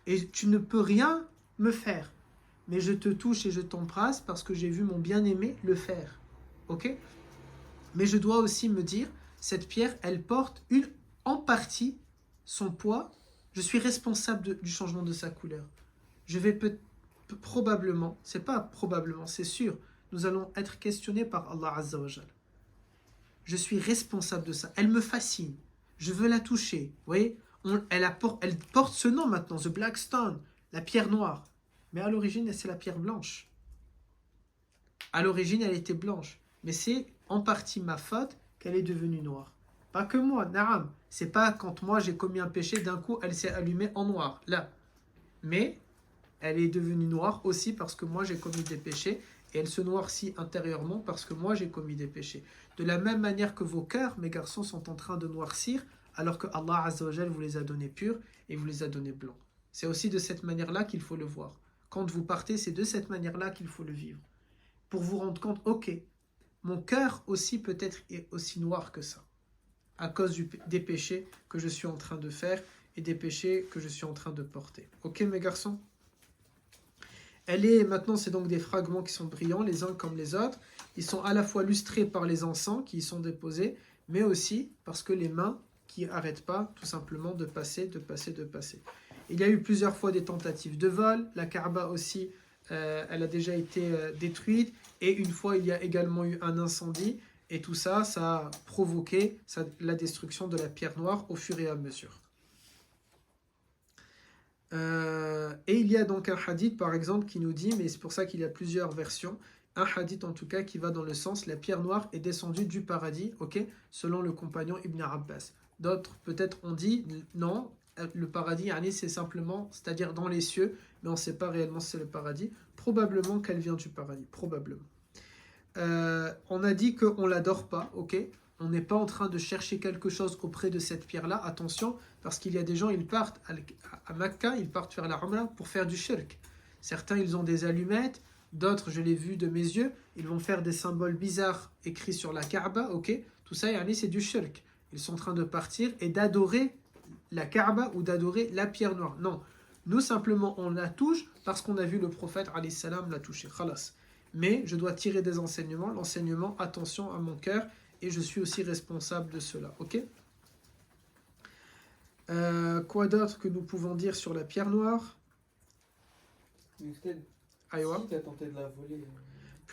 Et tu ne peux rien me faire. Mais je te touche et je t'embrasse parce que j'ai vu mon bien-aimé le faire. Ok? Mais je dois aussi me dire, cette pierre, elle porte en partie son poids. Je suis responsable du changement de sa couleur. Je vais probablement, c'est pas probablement, c'est sûr, nous allons être questionnés par Allah Azza wa Jal. Je suis responsable de ça. Elle me fascine. Je veux la toucher. Vous voyez? Elle porte ce nom maintenant, The Black Stone, la pierre noire. Mais à l'origine, c'est la pierre blanche. À l'origine, elle était blanche. Mais c'est en partie ma faute qu'elle est devenue noire. Pas que moi, na'am. C'est pas quand moi j'ai commis un péché, d'un coup, elle s'est allumée en noir. Là. Mais elle est devenue noire aussi parce que moi j'ai commis des péchés. Et elle se noircit intérieurement parce que moi j'ai commis des péchés. De la même manière que vos cœurs, mes garçons, sont en train de noircir, alors que Allah Azza wa Jal vous les a donnés purs et vous les a donnés blancs. C'est aussi de cette manière-là qu'il faut le voir. Quand vous partez, c'est de cette manière-là qu'il faut le vivre. Pour vous rendre compte, ok, mon cœur aussi peut-être est aussi noir que ça. À cause des péchés que je suis en train de faire et des péchés que je suis en train de porter. Ok mes garçons? Maintenant, c'est donc des fragments qui sont brillants, les uns comme les autres. Ils sont à la fois lustrés par les encens qui y sont déposés, mais aussi parce que les mains qui n'arrêtent pas tout simplement de passer. Il y a eu plusieurs fois des tentatives de vol. La Kaaba aussi, elle a déjà été détruite. Et une fois, il y a également eu un incendie. Et tout ça, ça a provoqué la destruction de la pierre noire au fur et à mesure. Et il y a donc un hadith, par exemple, qui nous dit, mais c'est pour ça qu'il y a plusieurs versions, un hadith en tout cas qui va dans le sens, la pierre noire est descendue du paradis, ok, selon le compagnon Ibn Abbas. D'autres, peut-être, ont dit, non, le paradis, c'est simplement, c'est-à-dire dans les cieux, mais on ne sait pas réellement si c'est le paradis. Probablement qu'elle vient du paradis, probablement. On a dit qu'on ne l'adore pas, ok. On n'est pas en train de chercher quelque chose auprès de cette pierre-là. Attention, parce qu'il y a des gens, ils partent à Mecca, ils partent faire la Umrah pour faire du shirk. Certains, ils ont des allumettes. D'autres, je l'ai vu de mes yeux, ils vont faire des symboles bizarres écrits sur la Kaaba, ok. Tout ça, c'est du shirk. Ils sont en train de partir et d'adorer la Kaaba ou d'adorer la pierre noire. Non, nous simplement, on la touche parce qu'on a vu le prophète, alayhi salam, la toucher. Khalas. Mais je dois tirer des enseignements. L'enseignement, attention à mon cœur. Et je suis aussi responsable de cela, ok? Quoi d'autre que nous pouvons dire sur la pierre noire? Mais peut-être, Aïwa. si tu as tenté de la voler.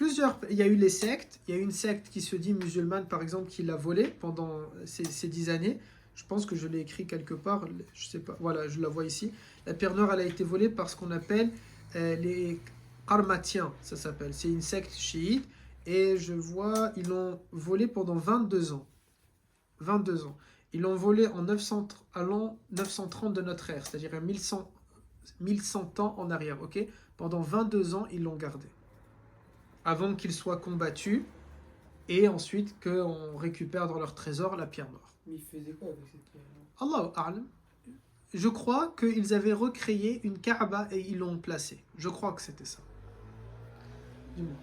Il y a eu les sectes. Il y a eu une secte qui se dit musulmane, par exemple, qui l'a volé pendant ces 10 années. Je pense que je l'ai écrit quelque part. Je sais pas. Voilà, je la vois ici. La pierre noire, elle a été volée par ce qu'on appelle les Qarmatiens, ça s'appelle. C'est une secte chiite. Et je vois, ils l'ont volé pendant 22 ans. 22 ans. Ils l'ont volé en 930 de notre ère, c'est-à-dire 1100 ans en arrière. Ok. Pendant 22 ans, ils l'ont gardé. Avant qu'ils soient combattus et ensuite qu'on récupère dans leur trésor la pierre noire. Mais il faisait quoi avec cette pierre? Allahu a'lam. Je crois qu'ils avaient recréé une Kaaba et ils l'ont placée. Je crois que c'était ça. Dis-moi.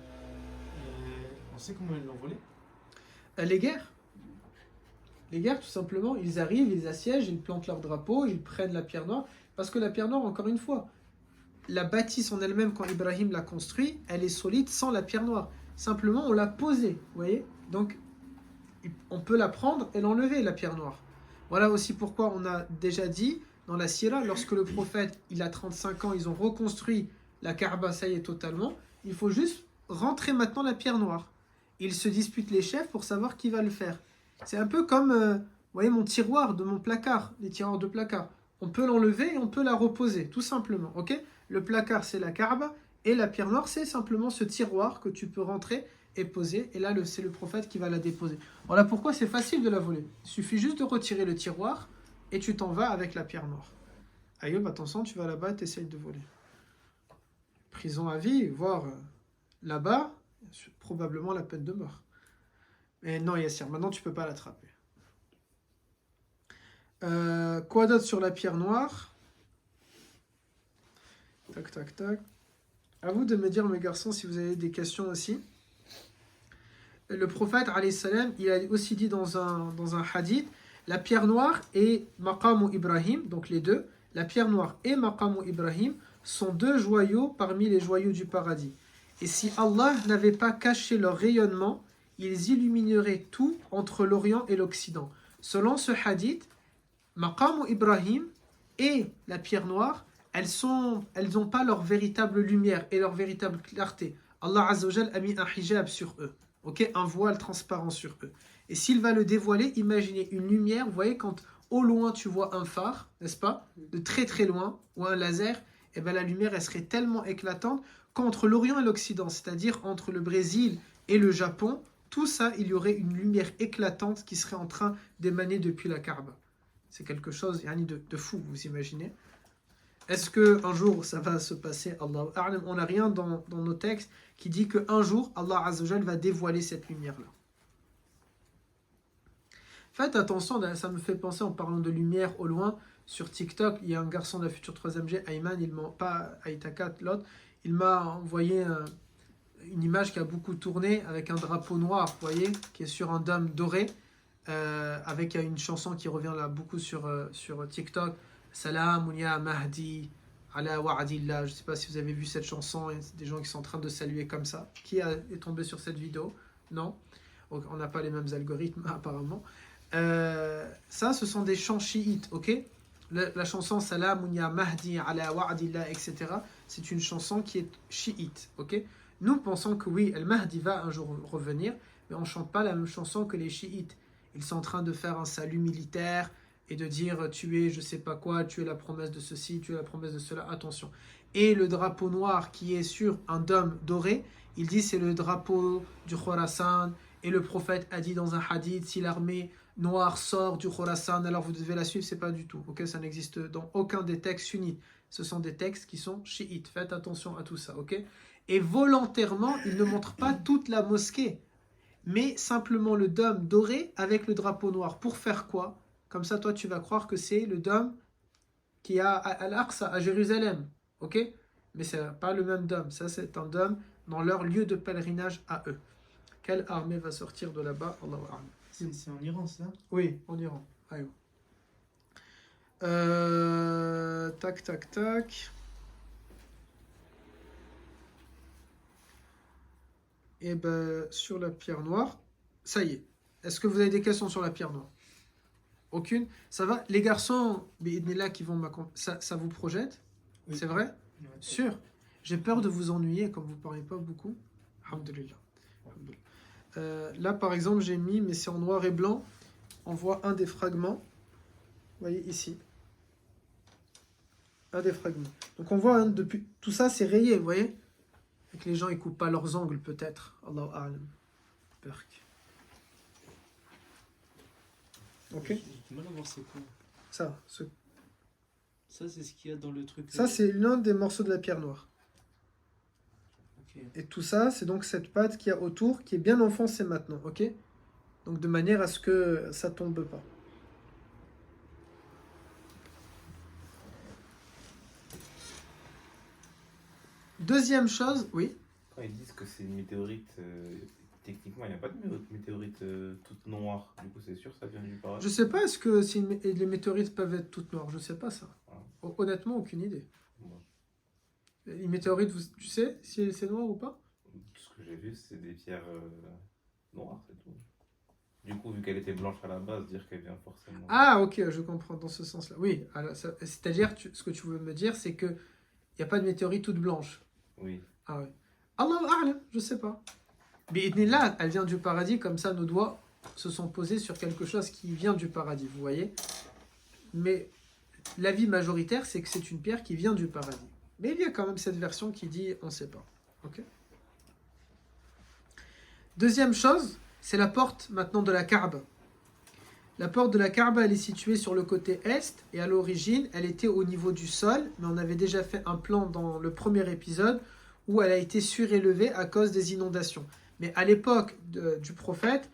On sait comment ils l'ont volé? Les guerres. Les guerres, tout simplement, ils arrivent, ils assiègent, ils plantent leur drapeau, ils prennent la pierre noire. Parce que la pierre noire, encore une fois, la bâtisse en elle-même, quand Ibrahim l'a construite, elle est solide sans la pierre noire. Simplement, on l'a posée, vous voyez? Donc, on peut la prendre et l'enlever, la pierre noire. Voilà aussi pourquoi on a déjà dit, dans la Sira, lorsque le prophète, il a 35 ans, ils ont reconstruit la Kaaba, ça y est, totalement. Il faut juste rentrer maintenant la pierre noire. Ils se disputent les chefs pour savoir qui va le faire. C'est un peu comme, vous voyez, mon tiroir de mon placard, les tiroirs de placard. On peut l'enlever et on peut la reposer, tout simplement, ok? Le placard, c'est la Kaaba, et la pierre noire, c'est simplement ce tiroir que tu peux rentrer et poser. Et là, c'est le prophète qui va la déposer. Voilà pourquoi c'est facile de la voler. Il suffit juste de retirer le tiroir et tu t'en vas avec la pierre noire. Ayoub, attention, tu vas là-bas et tu essayes de voler. Prison à vie, voire là-bas, probablement la peine de mort. Mais non, Yassir, maintenant tu peux pas l'attraper. Quoi d'autre sur la pierre noire? Tac, tac, tac. À vous de me dire, mes garçons, si vous avez des questions aussi. Le prophète, alayhi salam, il a aussi dit dans un hadith, la pierre noire et Maqamu Ibrahim, donc les deux, la pierre noire et Maqamu Ibrahim sont deux joyaux parmi les joyaux du paradis. Et si Allah n'avait pas caché leur rayonnement, ils illumineraient tout entre l'Orient et l'Occident. Selon ce hadith, Maqamu Ibrahim et la pierre noire, elles n'ont pas leur véritable lumière et leur véritable clarté. Allah Azza wa Jal a mis un hijab sur eux, okay? Un voile transparent sur eux. Et s'il va le dévoiler, imaginez une lumière, vous voyez quand au loin tu vois un phare, n'est-ce pas? De très très loin, ou un laser, et bien la lumière elle serait tellement éclatante qu'entre l'Orient et l'Occident, c'est-à-dire entre le Brésil et le Japon, tout ça, il y aurait une lumière éclatante qui serait en train d'émaner depuis la Kaaba. C'est quelque chose de fou, vous imaginez? Est-ce qu'un jour ça va se passer? Allahu a'lam. On n'a rien dans nos textes qui dit qu'un jour Allah Azza wa Jal va dévoiler cette lumière-là. Faites attention, ça me fait penser en parlant de lumière au loin. Sur TikTok, il y a un garçon de la future 3ème G, Ayman, pas Aitakat, l'autre, il m'a envoyé une image qui a beaucoup tourné avec un drapeau noir, vous voyez, qui est sur un dôme doré, avec une chanson qui revient là beaucoup sur TikTok. Salam ya Mahdi ala wa'adillah. Je ne sais pas si vous avez vu cette chanson. Il y a des gens qui sont en train de saluer comme ça. Qui est tombé sur cette vidéo? Non. On n'a pas les mêmes algorithmes apparemment. Ça, ce sont des chants chiites, ok? La chanson Salam ya Mahdi ala wa'adillah, etc. C'est une chanson qui est chiite, ok? Nous pensons que oui, Al-Mahdi va un jour revenir, mais on ne chante pas la même chanson que les chiites. Ils sont en train de faire un salut militaire et de dire tu es je sais pas quoi, tu es la promesse de ceci, tu es la promesse de cela, attention. Et le drapeau noir qui est sur un dôme doré, il dit c'est le drapeau du Khorasan, et le prophète a dit dans un hadith, si l'armée noire sort du Khorasan, alors vous devez la suivre, c'est pas du tout, ok? Ça n'existe dans aucun des textes sunnites, ce sont des textes qui sont chiites, faites attention à tout ça, ok? Et volontairement, il ne montre pas toute la mosquée, mais simplement le dôme doré avec le drapeau noir, pour faire quoi? Comme ça, toi, tu vas croire que c'est le dôme qui a à Al-Aqsa, à Jérusalem. Ok? Mais ce n'est pas le même dôme. Ça, c'est un dôme dans leur lieu de pèlerinage à eux. Quelle armée va sortir de là-bas? Allahu a'lam. C'est en Iran, ça? Oui, en Iran. Aïe. Tac, tac, tac. Et ben, sur la pierre noire, ça y est. Est-ce que vous avez des questions sur la pierre noire? Aucune? Ça va? Les garçons, là qui vont ça vous projette? Oui. C'est vrai? Ouais. Sûr? J'ai peur de vous ennuyer comme vous ne parlez pas beaucoup. Alhamdulillah. Là, par exemple, j'ai mis, mais c'est en noir et blanc. On voit un des fragments. Vous voyez ici. Un des fragments. Donc on voit, hein, depuis tout ça, c'est rayé, vous voyez. Et que les gens, ils coupent pas leurs angles, peut-être. Allahu a'lam. Berk. Ok. J'ai du mal à voir c'est quoi. Ça, Ça, c'est ce qu'il y a dans le truc. ça c'est l'un des morceaux de la pierre noire. Ok. Et tout ça, c'est donc cette pâte qu'il y a autour, qui est bien enfoncée maintenant, ok. Donc de manière à ce que ça tombe pas. Deuxième chose, oui. Quand ils disent que c'est une météorite, techniquement, il n'y a pas de météorite toute noire. Du coup, c'est sûr, ça vient du paradis. Je sais pas, est-ce que les météorites peuvent être toutes noires? Je sais pas ça. Ah. Honnêtement, aucune idée. Bon. Les météorites, tu sais si c'est noir ou pas? Tout ce que j'ai vu, c'est des pierres noires, c'est tout. Du coup, vu qu'elle était blanche à la base, dire qu'elle vient forcément. Ah, ok, je comprends dans ce sens-là. Oui, c'est-à-dire, ce que tu veux me dire, c'est que il n'y a pas de météorite toute blanche. Oui. Ah oui. Allahu a'lam, je sais pas. Mais là, elle vient du paradis, comme ça nos doigts se sont posés sur quelque chose qui vient du paradis, vous voyez. Mais l'avis majoritaire, c'est que c'est une pierre qui vient du paradis. Mais il y a quand même cette version qui dit on ne sait pas. Ok. Deuxième chose, c'est la porte maintenant de la Kaaba. La porte de la Kaaba, elle est située sur le côté est et à l'origine, elle était au niveau du sol, mais on avait déjà fait un plan dans le premier épisode où elle a été surélevée à cause des inondations. Mais à l'époque du prophète,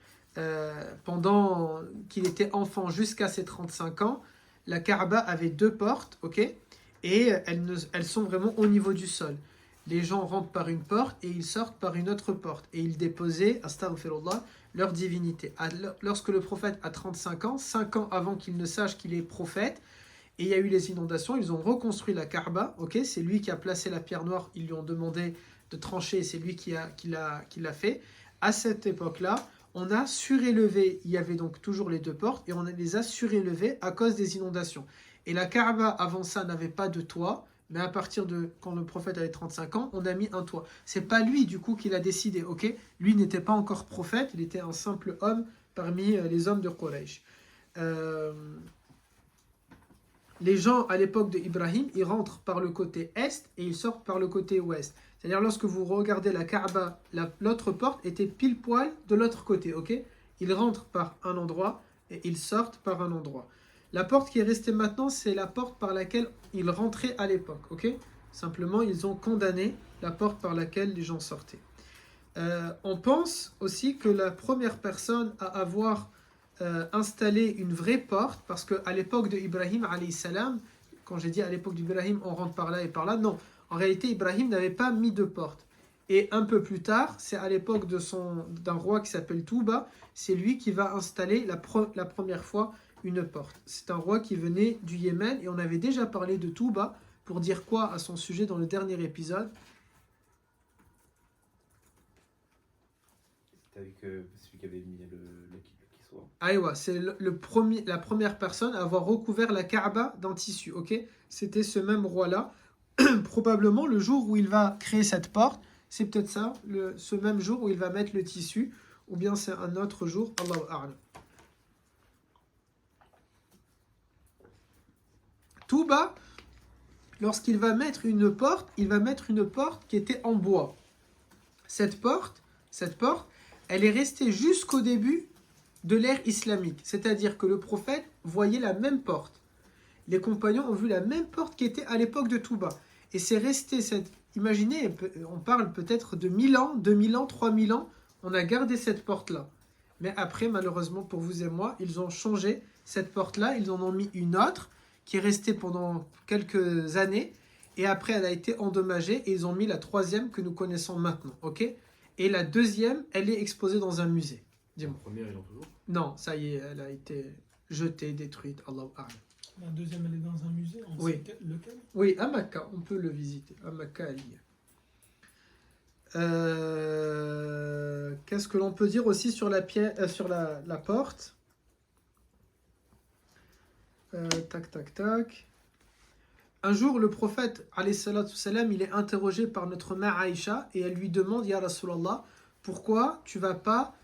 pendant qu'il était enfant jusqu'à ses 35 ans, la Kaaba avait deux portes, ok, et elles sont vraiment au niveau du sol. Les gens rentrent par une porte et ils sortent par une autre porte. Et ils déposaient, astaghfirullah, leur divinité. Lorsque le prophète a 35 ans, 5 ans avant qu'il ne sache qu'il est prophète, et il y a eu les inondations, ils ont reconstruit la Kaaba, ok, c'est lui qui a placé la pierre noire, ils lui ont demandé de trancher, et c'est lui qui l'a fait. À cette époque-là, on a surélevé, il y avait donc toujours les deux portes, et on les a surélevées à cause des inondations. Et la Kaaba, avant ça, n'avait pas de toit, mais à partir de quand le prophète avait 35 ans, on a mis un toit. C'est pas lui, du coup, qui l'a décidé, ok? Lui n'était pas encore prophète, il était un simple homme parmi les hommes de Quraysh. Les gens, à l'époque de Ibrahim, ils rentrent par le côté est et ils sortent par le côté ouest. C'est-à-dire, lorsque vous regardez la Kaaba, l'autre porte était pile poil de l'autre côté, ok? Ils rentrent par un endroit et ils sortent par un endroit. La porte qui est restée maintenant, c'est la porte par laquelle ils rentraient à l'époque, ok? Simplement, ils ont condamné la porte par laquelle les gens sortaient. On pense aussi que la première personne à avoir installé une vraie porte, parce qu'à l'époque de Ibrahim, alayhi salam, quand j'ai dit à l'époque d'Ibrahim, on rentre par là et par là, non. En réalité, Ibrahim n'avait pas mis de porte. Et un peu plus tard, c'est à l'époque d'un roi qui s'appelle Touba, c'est lui qui va installer la première fois une porte. C'est un roi qui venait du Yémen et on avait déjà parlé de Touba pour dire quoi à son sujet dans le dernier épisode. C'était avec celui qui avait mis le kiswa. Aïwa, c'est la première personne à avoir recouvert la Kaaba d'un tissu, ok? C'était ce même roi-là. Probablement le jour où il va créer cette porte, c'est peut-être ça, ce même jour où il va mettre le tissu, ou bien c'est un autre jour, Allahu A'lam. Touba, lorsqu'il va mettre une porte, il va mettre une porte qui était en bois. Cette porte, elle est restée jusqu'au début de l'ère islamique. C'est-à-dire que le prophète voyait la même porte. Les compagnons ont vu la même porte qui était à l'époque de Touba. Et c'est resté imaginez, on parle peut-être de 1000 ans, 2000 ans, 3000 ans, on a gardé cette porte-là. Mais après, malheureusement pour vous et moi, ils ont changé cette porte-là, ils en ont mis une autre, qui est restée pendant quelques années, et après elle a été endommagée, et ils ont mis la troisième que nous connaissons maintenant, ok? Et la deuxième, elle est exposée dans un musée. Dis-moi. La première, ils l'ont toujours. Non, ça y est, elle a été jetée, détruite, Allahu A'lam. La deuxième, elle est dans un musée. On Oui. sait lequel? Oui, à Makkah, on peut le visiter. À Makkah, elle y est. Qu'est-ce que l'on peut dire aussi sur la porte? Tac. Un jour, le prophète, alayhi salatu salam, il est interrogé par notre mère Aïcha et elle lui demande, Ya Rasulallah, pourquoi tu vas pas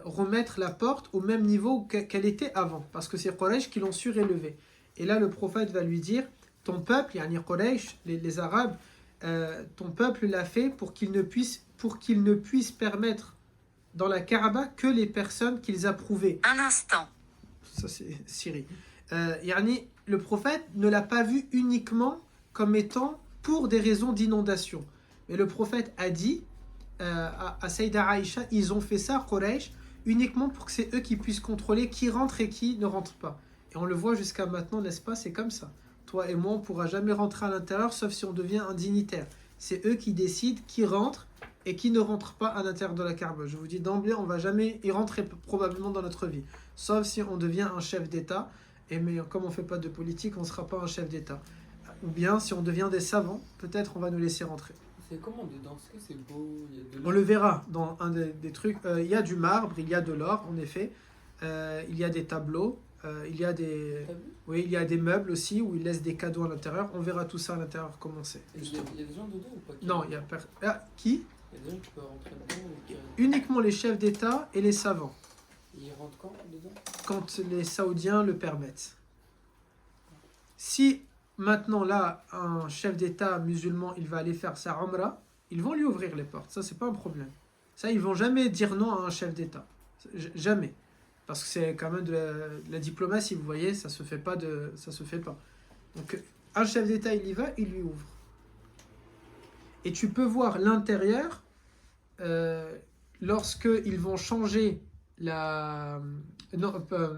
remettre la porte au même niveau qu'elle était avant? Parce que c'est Quraysh qui l'ont surélevé. Et là, le prophète va lui dire, ton peuple, yani Quraysh, les Arabes, ton peuple l'a fait pour qu'il ne puisse permettre dans la Kaaba que les personnes qu'ils approuvaient. Un instant. Ça c'est Syrie. Yani, le prophète ne l'a pas vu uniquement comme étant pour des raisons d'inondation. Mais le prophète a dit à Saïda Aïcha, ils ont fait ça, Quraysh, uniquement pour que c'est eux qui puissent contrôler qui rentre et qui ne rentre pas. Et on le voit jusqu'à maintenant, n'est-ce pas? C'est comme ça. Toi et moi, on ne pourra jamais rentrer à l'intérieur, sauf si on devient un dignitaire. C'est eux qui décident qui rentre et qui ne rentre pas à l'intérieur de la Kaaba. Je vous dis d'emblée, on ne va jamais y rentrer probablement dans notre vie. Sauf si on devient un chef d'État. Mais comme on ne fait pas de politique, on ne sera pas un chef d'État. Ou bien, si on devient des savants, peut-être on va nous laisser rentrer. C'est comment dedans? Est-ce que c'est beau? Il y a de On le verra dans un des trucs. Il y a du marbre, il y a de l'or, en effet. Il y a des tableaux. Il y a des... T'as vu? Oui, il y a des meubles aussi où ils laissent des cadeaux à l'intérieur. On verra tout ça à l'intérieur comment c'est. Et il y a des gens dedans ou pas? Non, il y a qui? Il y a des gens qui peuvent rentrer dedans ou qui... Uniquement les chefs d'État et les savants, Ils rentrent quand dedans? quand les Saoudiens le permettent. Si maintenant là, un chef d'État musulman, il va aller faire sa Umrah, ils vont lui ouvrir les portes. Ça, c'est pas un problème. Ça, ils vont jamais dire non à un chef d'État. Jamais. Parce que c'est quand même de la diplomatie, vous voyez, ça se fait pas. Donc, un chef d'État, il y va, il lui ouvre. Et tu peux voir l'intérieur lorsqu'ils vont changer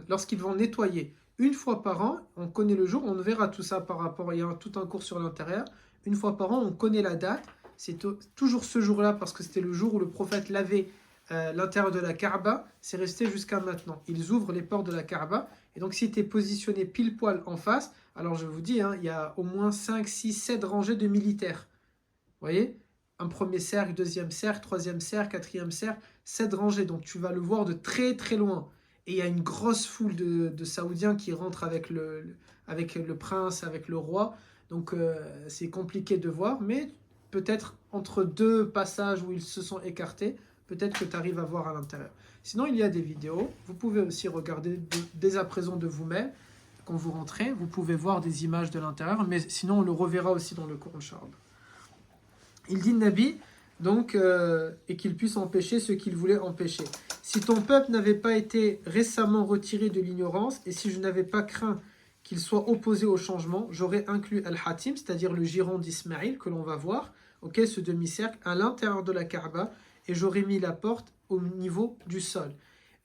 lorsqu'ils vont nettoyer une fois par an. On connaît le jour, on verra tout ça par rapport, il y a tout un cours sur l'intérieur. Une fois par an, on connaît la date. C'est toujours ce jour-là parce que c'était le jour où le prophète lavait l'intérieur de la Kaaba. C'est resté jusqu'à maintenant. Ils ouvrent les portes de la Kaaba. Et donc, si tu es positionné pile poil en face, alors je vous dis, il y a au moins 5, 6, 7 rangées de militaires. Vous voyez? Un premier cercle, deuxième cercle, troisième cercle, quatrième cercle, 7 rangées. Donc, tu vas le voir de très très loin. Et il y a une grosse foule de Saoudiens qui rentrent avec le prince, avec le roi. Donc, c'est compliqué de voir. Mais peut-être entre deux passages où ils se sont écartés, peut-être que tu arrives à voir à l'intérieur. Sinon, il y a des vidéos. Vous pouvez aussi regarder dès à présent de vous-même. Quand vous rentrez, vous pouvez voir des images de l'intérieur. Mais sinon, on le reverra aussi dans le Coran, Inch'Allah. Il dit Nabi, donc, et qu'il puisse empêcher ce qu'il voulait empêcher. Si ton peuple n'avait pas été récemment retiré de l'ignorance, et si je n'avais pas craint qu'il soit opposé au changement, j'aurais inclus Al-Hatim, c'est-à-dire le giron d'Ismaïl, que l'on va voir, ce demi-cercle, à l'intérieur de la Kaaba, et j'aurais mis la porte au niveau du sol.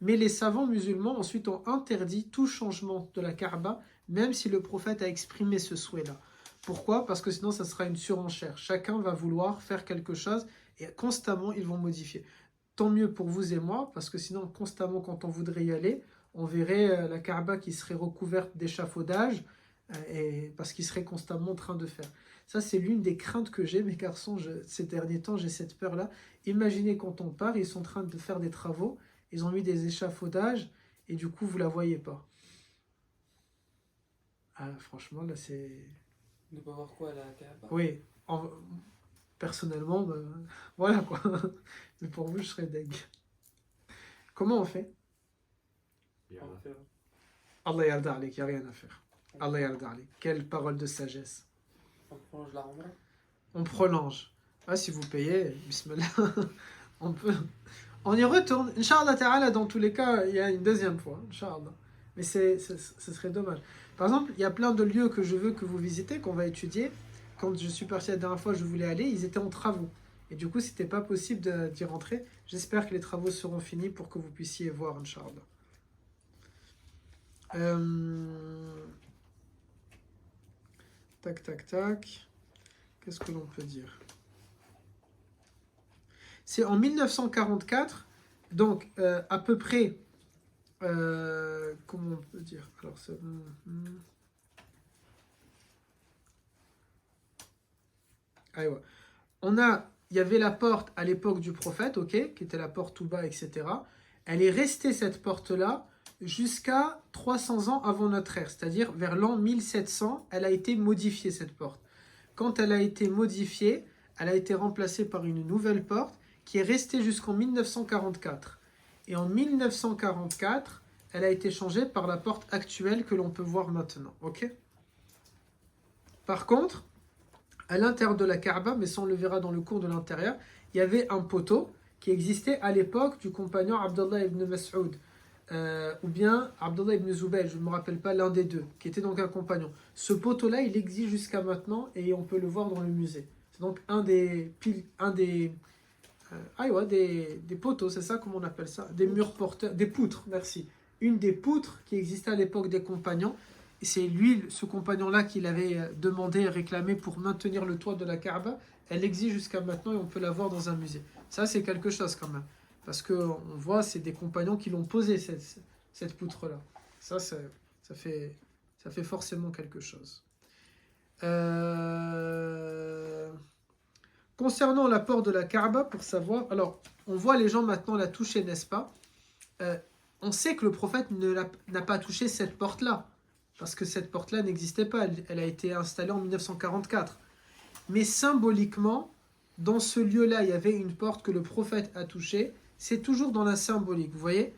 Mais les savants musulmans ensuite ont interdit tout changement de la Kaaba, même si le prophète a exprimé ce souhait-là. Pourquoi? Parce que sinon, ça sera une surenchère. Chacun va vouloir faire quelque chose et constamment, ils vont modifier. Tant mieux pour vous et moi, parce que sinon, constamment, quand on voudrait y aller, on verrait la Kaaba qui serait recouverte d'échafaudage parce qu'il serait constamment en train de faire. Ça, c'est l'une des craintes que j'ai, mes garçons, ces derniers temps, j'ai cette peur-là. Imaginez quand on part, ils sont en train de faire des travaux, ils ont mis des échafaudages, et du coup, vous la voyez pas. Ah, franchement, là, c'est... Ne pas voir quoi à la Kaaba? Oui, personnellement, voilà quoi. Mais pour vous, je serais deg. Comment on fait? Il y a rien à faire. Allah yarda alik, il n'y a rien à faire. Allah yarda alik. Quelle parole de sagesse. On prolonge la Umrah? On prolonge. Ah, si vous payez, bismillah, on peut. On y retourne. Inch'Allah ta'ala, dans tous les cas, il y a une deuxième fois. Inch'Allah. Mais ce serait dommage. Par exemple, il y a plein de lieux que je veux que vous visitez, qu'on va étudier. Quand je suis parti la dernière fois, je voulais aller, ils étaient en travaux. Et du coup, c'était pas possible d'y rentrer. J'espère que les travaux seront finis pour que vous puissiez voir, Inch'Allah. Tac, tac, tac. Qu'est-ce que l'on peut dire? C'est en 1944, donc à peu près, comment on peut dire? Alors, c'est... Allez, ouais. Il y avait la porte à l'époque du prophète, qui était la porte tout bas, etc. Elle est restée, cette porte-là, jusqu'à 300 ans avant notre ère, c'est-à-dire vers l'an 1700, elle a été modifiée, cette porte. quand elle a été modifiée, elle a été remplacée par une nouvelle porte qui est restée jusqu'en 1944. Et en 1944, elle a été changée par la porte actuelle que l'on peut voir maintenant. Ok? Par contre, à l'intérieur de la Kaaba, mais ça on le verra dans le cours de l'intérieur, il y avait un poteau qui existait à l'époque du compagnon Abdullah ibn Mas'ud, ou bien Abdullah ibn Zubayr, je ne me rappelle pas, l'un des deux, qui était donc un compagnon. Ce poteau-là, il existe jusqu'à maintenant et on peut le voir dans le musée. C'est donc des poteaux, c'est ça comment on appelle ça? Des murs porteurs, des poutres, merci. Une des poutres qui existait à l'époque des compagnons. Et c'est lui, ce compagnon-là, qui l'avait demandé et réclamé pour maintenir le toit de la Kaaba. Elle existe jusqu'à maintenant et on peut la voir dans un musée. Ça, c'est quelque chose quand même. Parce qu'on voit, c'est des compagnons qui l'ont posé, cette poutre-là. Ça fait forcément quelque chose. Concernant la porte de la Kaaba, pour savoir... Alors, on voit les gens maintenant la toucher, n'est-ce pas? On sait que le prophète n'a pas touché cette porte-là. Parce que cette porte-là n'existait pas. Elle a été installée en 1944. Mais symboliquement, dans ce lieu-là, il y avait une porte que le prophète a touchée. C'est toujours dans la symbolique, vous voyez?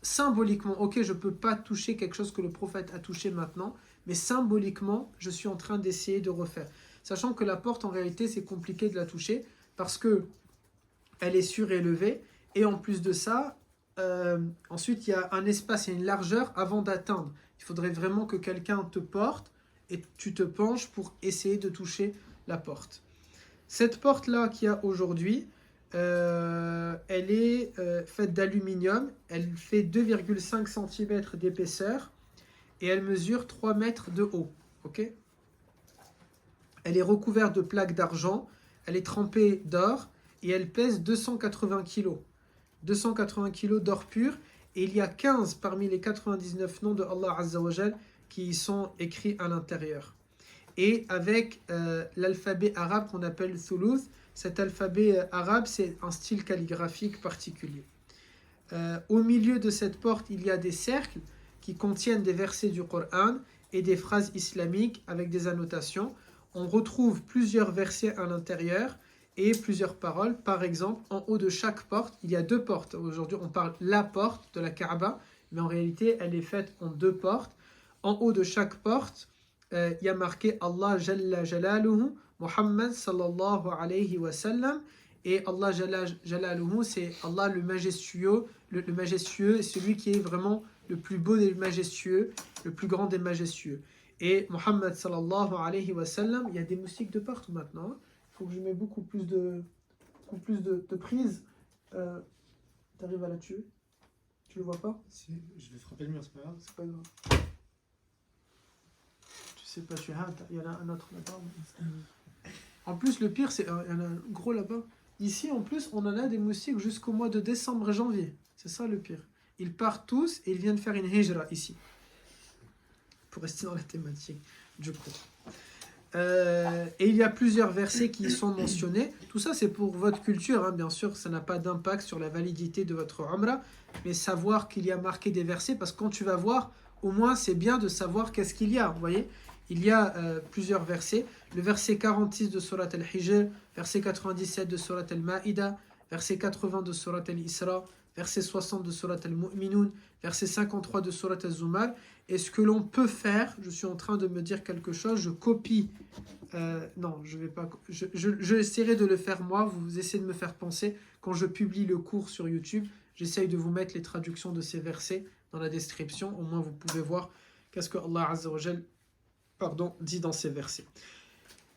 Symboliquement, ok, je ne peux pas toucher quelque chose que le prophète a touché maintenant, mais symboliquement, je suis en train d'essayer de refaire. Sachant que la porte, en réalité, c'est compliqué de la toucher parce que elle est surélevée. Et en plus de ça, ensuite, il y a un espace, il y a une largeur avant d'atteindre. Il faudrait vraiment que quelqu'un te porte et tu te penches pour essayer de toucher la porte. Cette porte-là qu'il y a aujourd'hui, elle est faite d'aluminium. Elle fait 2,5 cm d'épaisseur et elle mesure 3 mètres de haut. Okay, elle est recouverte de plaques d'argent. Elle est trempée d'or et elle pèse 280 kg. 280 kg d'or pur. Et il y a 15 parmi les 99 noms de Allah Azza wa Jal qui y sont écrits à l'intérieur. Et avec l'alphabet arabe qu'on appelle Thuluth, cet alphabet arabe, c'est un style calligraphique particulier. Au milieu de cette porte, il y a des cercles qui contiennent des versets du Coran et des phrases islamiques avec des annotations. On retrouve plusieurs versets à l'intérieur et plusieurs paroles. Par exemple, en haut de chaque porte, il y a 2 portes. Aujourd'hui, on parle la porte de la Kaaba, mais en réalité, elle est faite en 2 portes. En haut de chaque porte, il y a marqué Allah Jalla Jalaluhu, Muhammad sallallahu alayhi wa sallam. Et Allah Jalla Jalaluhu, c'est Allah le majestueux, le majestueux, celui qui est vraiment le plus beau des majestueux, le plus grand des majestueux. Et Muhammad sallallahu alayhi wa sallam, il y a des moustiques de partout maintenant. Il faut que je mette beaucoup plus de prises. Tu arrives à la tuer? Tu le vois pas? Si, je vais frapper le mur, c'est pas grave. C'est pas grave. Tu sais pas, il y en a un autre là-bas. En plus, le pire, c'est il y en a un gros là-bas. Ici, en plus, on en a des moustiques jusqu'au mois de décembre et janvier. C'est ça le pire. Ils partent tous et ils viennent faire une hijra ici. Pour rester dans la thématique du cours. Et il y a plusieurs versets qui y sont mentionnés. Tout ça, c'est pour votre culture. Hein. Bien sûr, ça n'a pas d'impact sur la validité de votre Umrah. Mais savoir qu'il y a marqué des versets, parce que quand tu vas voir, au moins, c'est bien de savoir qu'est-ce qu'il y a. Vous voyez, il y a plusieurs versets. Le verset 46 de Surat al-Hijr, verset 97 de Surat al-Ma'ida, verset 80 de Surat al-Isra, verset 60 de Surat al-Mu'minun, verset 53 de Surat al-Zumar. Et ce que l'on peut faire, je suis en train de me dire quelque chose, je copie, non, je vais pas, je essaierai de le faire moi, vous essayez de me faire penser, quand je publie le cours sur YouTube, j'essaye de vous mettre les traductions de ces versets dans la description, au moins vous pouvez voir qu'est-ce que Allah Azza wa Jal, dit dans ces versets.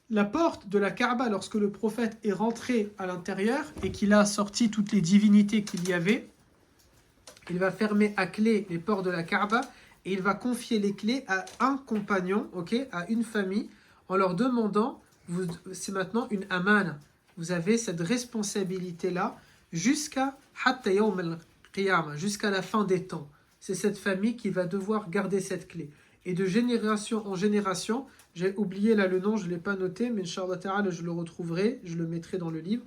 La porte de la Kaaba, lorsque le prophète est rentré à l'intérieur et qu'il a sorti toutes les divinités qu'il y avait, il va fermer à clé les portes de la Kaaba et il va confier les clés à un compagnon, à une famille, en leur demandant, c'est maintenant une amana, vous avez cette responsabilité-là jusqu'à la fin des temps. C'est cette famille qui va devoir garder cette clé. Et de génération en génération, j'ai oublié là le nom, je ne l'ai pas noté, mais Inch'Allah Ta'ala, je le retrouverai, je le mettrai dans le livre.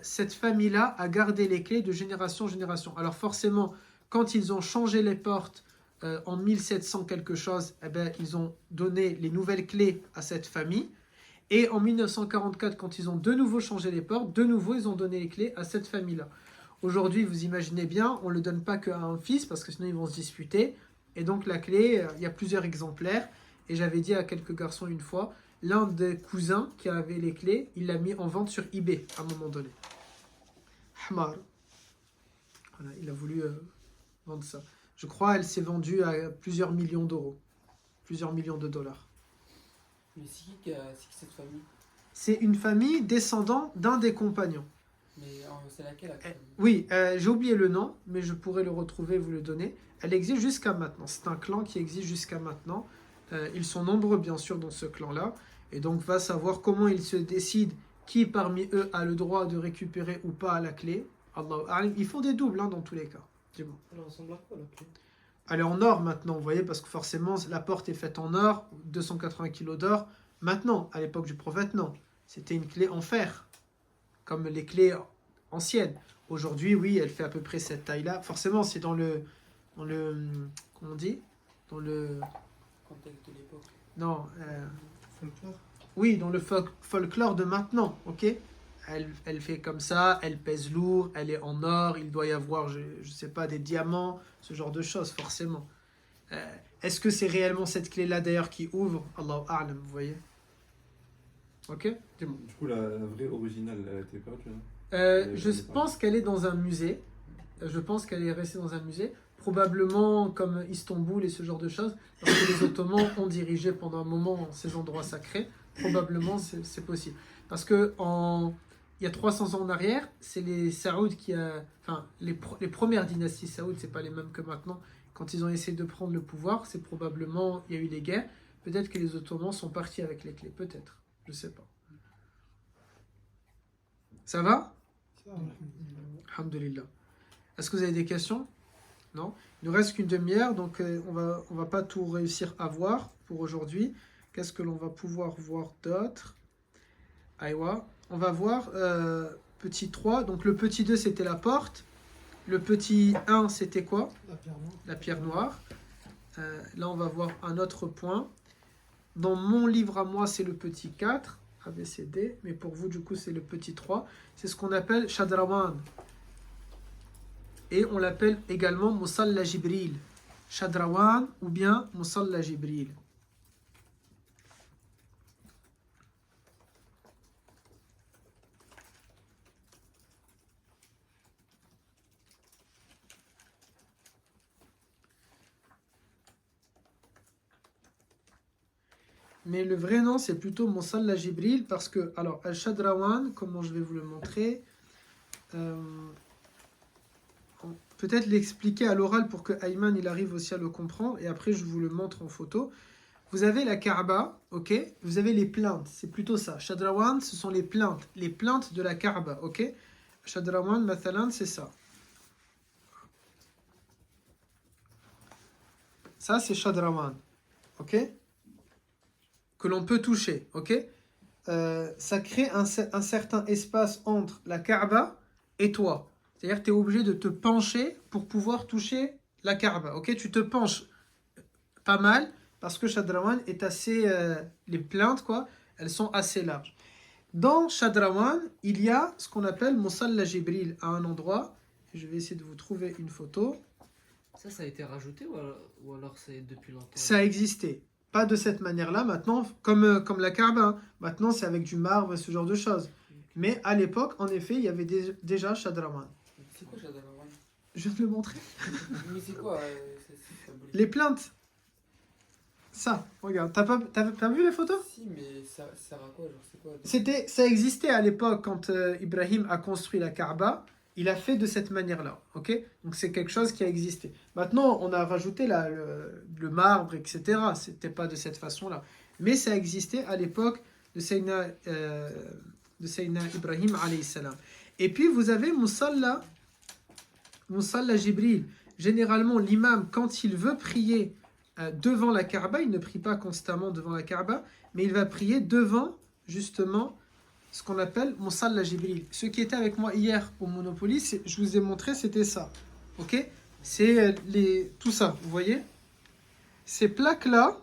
Cette famille-là a gardé les clés de génération en génération. Alors forcément, quand ils ont changé les portes en 1700 quelque chose, ils ont donné les nouvelles clés à cette famille. Et en 1944, quand ils ont de nouveau changé les portes, de nouveau, ils ont donné les clés à cette famille-là. Aujourd'hui, vous imaginez bien, on ne le donne pas qu'à un fils, parce que sinon ils vont se disputer. Et donc la clé, il y a plusieurs exemplaires. Et j'avais dit à quelques garçons une fois, l'un des cousins qui avait les clés, il l'a mis en vente sur eBay à un moment donné. Hamar. Voilà, il a voulu vendre ça. Je crois qu'elle s'est vendue à plusieurs millions d'euros. Plusieurs millions de dollars. Mais c'est qui cette famille? C'est une famille descendant d'un des compagnons. Mais c'est laquelle la famille? Oui, j'ai oublié le nom, mais je pourrais le retrouver et vous le donner. Elle existe jusqu'à maintenant. C'est un clan qui existe jusqu'à maintenant. Ils sont nombreux, bien sûr, dans ce clan-là. Et donc, va savoir comment ils se décident qui parmi eux a le droit de récupérer ou pas la clé. Allahu a'lam. Ils font des doubles dans tous les cas. Dis-moi. Elle ressemble à quoi la clé? Elle est en or maintenant, vous voyez, parce que forcément, la porte est faite en or, 280 kilos d'or. Maintenant, à l'époque du prophète, non. C'était une clé en fer, comme les clés anciennes. Aujourd'hui, oui, elle fait à peu près cette taille-là. Forcément, c'est dans le, comment on dit? Dans le, Contexte de l'époque. non, Folklore. oui, dans le folklore de maintenant, ok? Elle fait comme ça, elle pèse lourd, elle est en or, il doit y avoir, je sais pas, des diamants, ce genre de choses, forcément. Est-ce que c'est réellement cette clé-là d'ailleurs qui ouvre? Allahu a'lam, vous voyez? Ok? Dis-moi. Du coup, la vraie originale, elle a été perdue. Hein. Je pense qu'elle est dans un musée. Je pense qu'elle est restée dans un musée. Probablement comme Istanbul et ce genre de choses. Parce que les Ottomans ont dirigé pendant un moment ces endroits sacrés. Probablement, c'est possible. Parce que il y a 300 ans en arrière, c'est les Saouds qui a... Enfin, les premières dynasties Saouds, c'est pas les mêmes que maintenant. Quand ils ont essayé de prendre le pouvoir, c'est probablement... Il y a eu des guerres. Peut-être que les Ottomans sont partis avec les clés. Peut-être. Je sais pas. Ça va? Ça, alhamdulillah. Alhamdulillah. Est-ce que vous avez des questions? Non? Il nous reste qu'une demi-heure, donc on va pas tout réussir à voir pour aujourd'hui. Qu'est-ce que l'on va pouvoir voir d'autre? Aïwa. On va voir petit 3. Donc le petit 2, c'était la porte. Le petit 1, c'était quoi? La pierre noire. La pierre noire. Là, on va voir un autre point. Dans mon livre à moi, c'est le petit 4. ABCD, mais pour vous, du coup, c'est le petit 3. C'est ce qu'on appelle Shadrawan. Et on l'appelle également Musalla Jibril. Shadrawan ou bien Musalla Jibril. Mais le vrai nom, c'est plutôt Musalla Jibril parce que, alors, Al-Shadrawan, comment je vais vous le montrer? Peut-être l'expliquer à l'oral pour que Ayman il arrive aussi à le comprendre et après je vous le montre en photo. Vous avez la Kaaba, ok? Vous avez les plaintes, c'est plutôt ça. Shadrawan, ce sont les plaintes de la Kaaba, ok? Shadrawan, mathalan, c'est ça. Ça, c'est Shadrawan, ok? Que l'on peut toucher, ok? Ça crée un certain espace entre la Kaaba et toi. C'est-à-dire que tu es obligé de te pencher pour pouvoir toucher la Kaaba, ok? Tu te penches pas mal parce que Shadrawan est assez... les plaintes, quoi, elles sont assez larges. Dans Shadrawan, il y a ce qu'on appelle Musalla Jibril à un endroit. Je vais essayer de vous trouver une photo. Ça a été rajouté ou alors c'est depuis longtemps? Ça a existé. Pas de cette manière-là, maintenant, comme la Kaaba. Hein. Maintenant, c'est avec du marbre et ce genre de choses. Mais à l'époque, en effet, il y avait déjà Shadrawan. C'est quoi Shadrawan? Je vais te le montrer. Mais c'est quoi Les plaintes. Ça, regarde. T'as vu les photos? Si, mais ça sert à quoi? Genre, c'est quoi? Ça existait à l'époque quand Ibrahim a construit la Kaaba. Il a fait de cette manière-là, ok? Donc c'est quelque chose qui a existé. Maintenant, on a rajouté le marbre, etc. C'était pas de cette façon-là. Mais ça existait à l'époque de Sayyidina Ibrahim, alayhi salam. Et puis vous avez Musalla Jibril. Généralement, l'imam, quand il veut prier devant la Kaaba, il ne prie pas constamment devant la Kaaba, mais il va prier devant, justement, ce qu'on appelle Musalla Jibril. Ceux qui étaient avec moi hier au Monopoly, je vous ai montré, c'était ça. Ok? C'est tout ça, vous voyez? Ces plaques-là,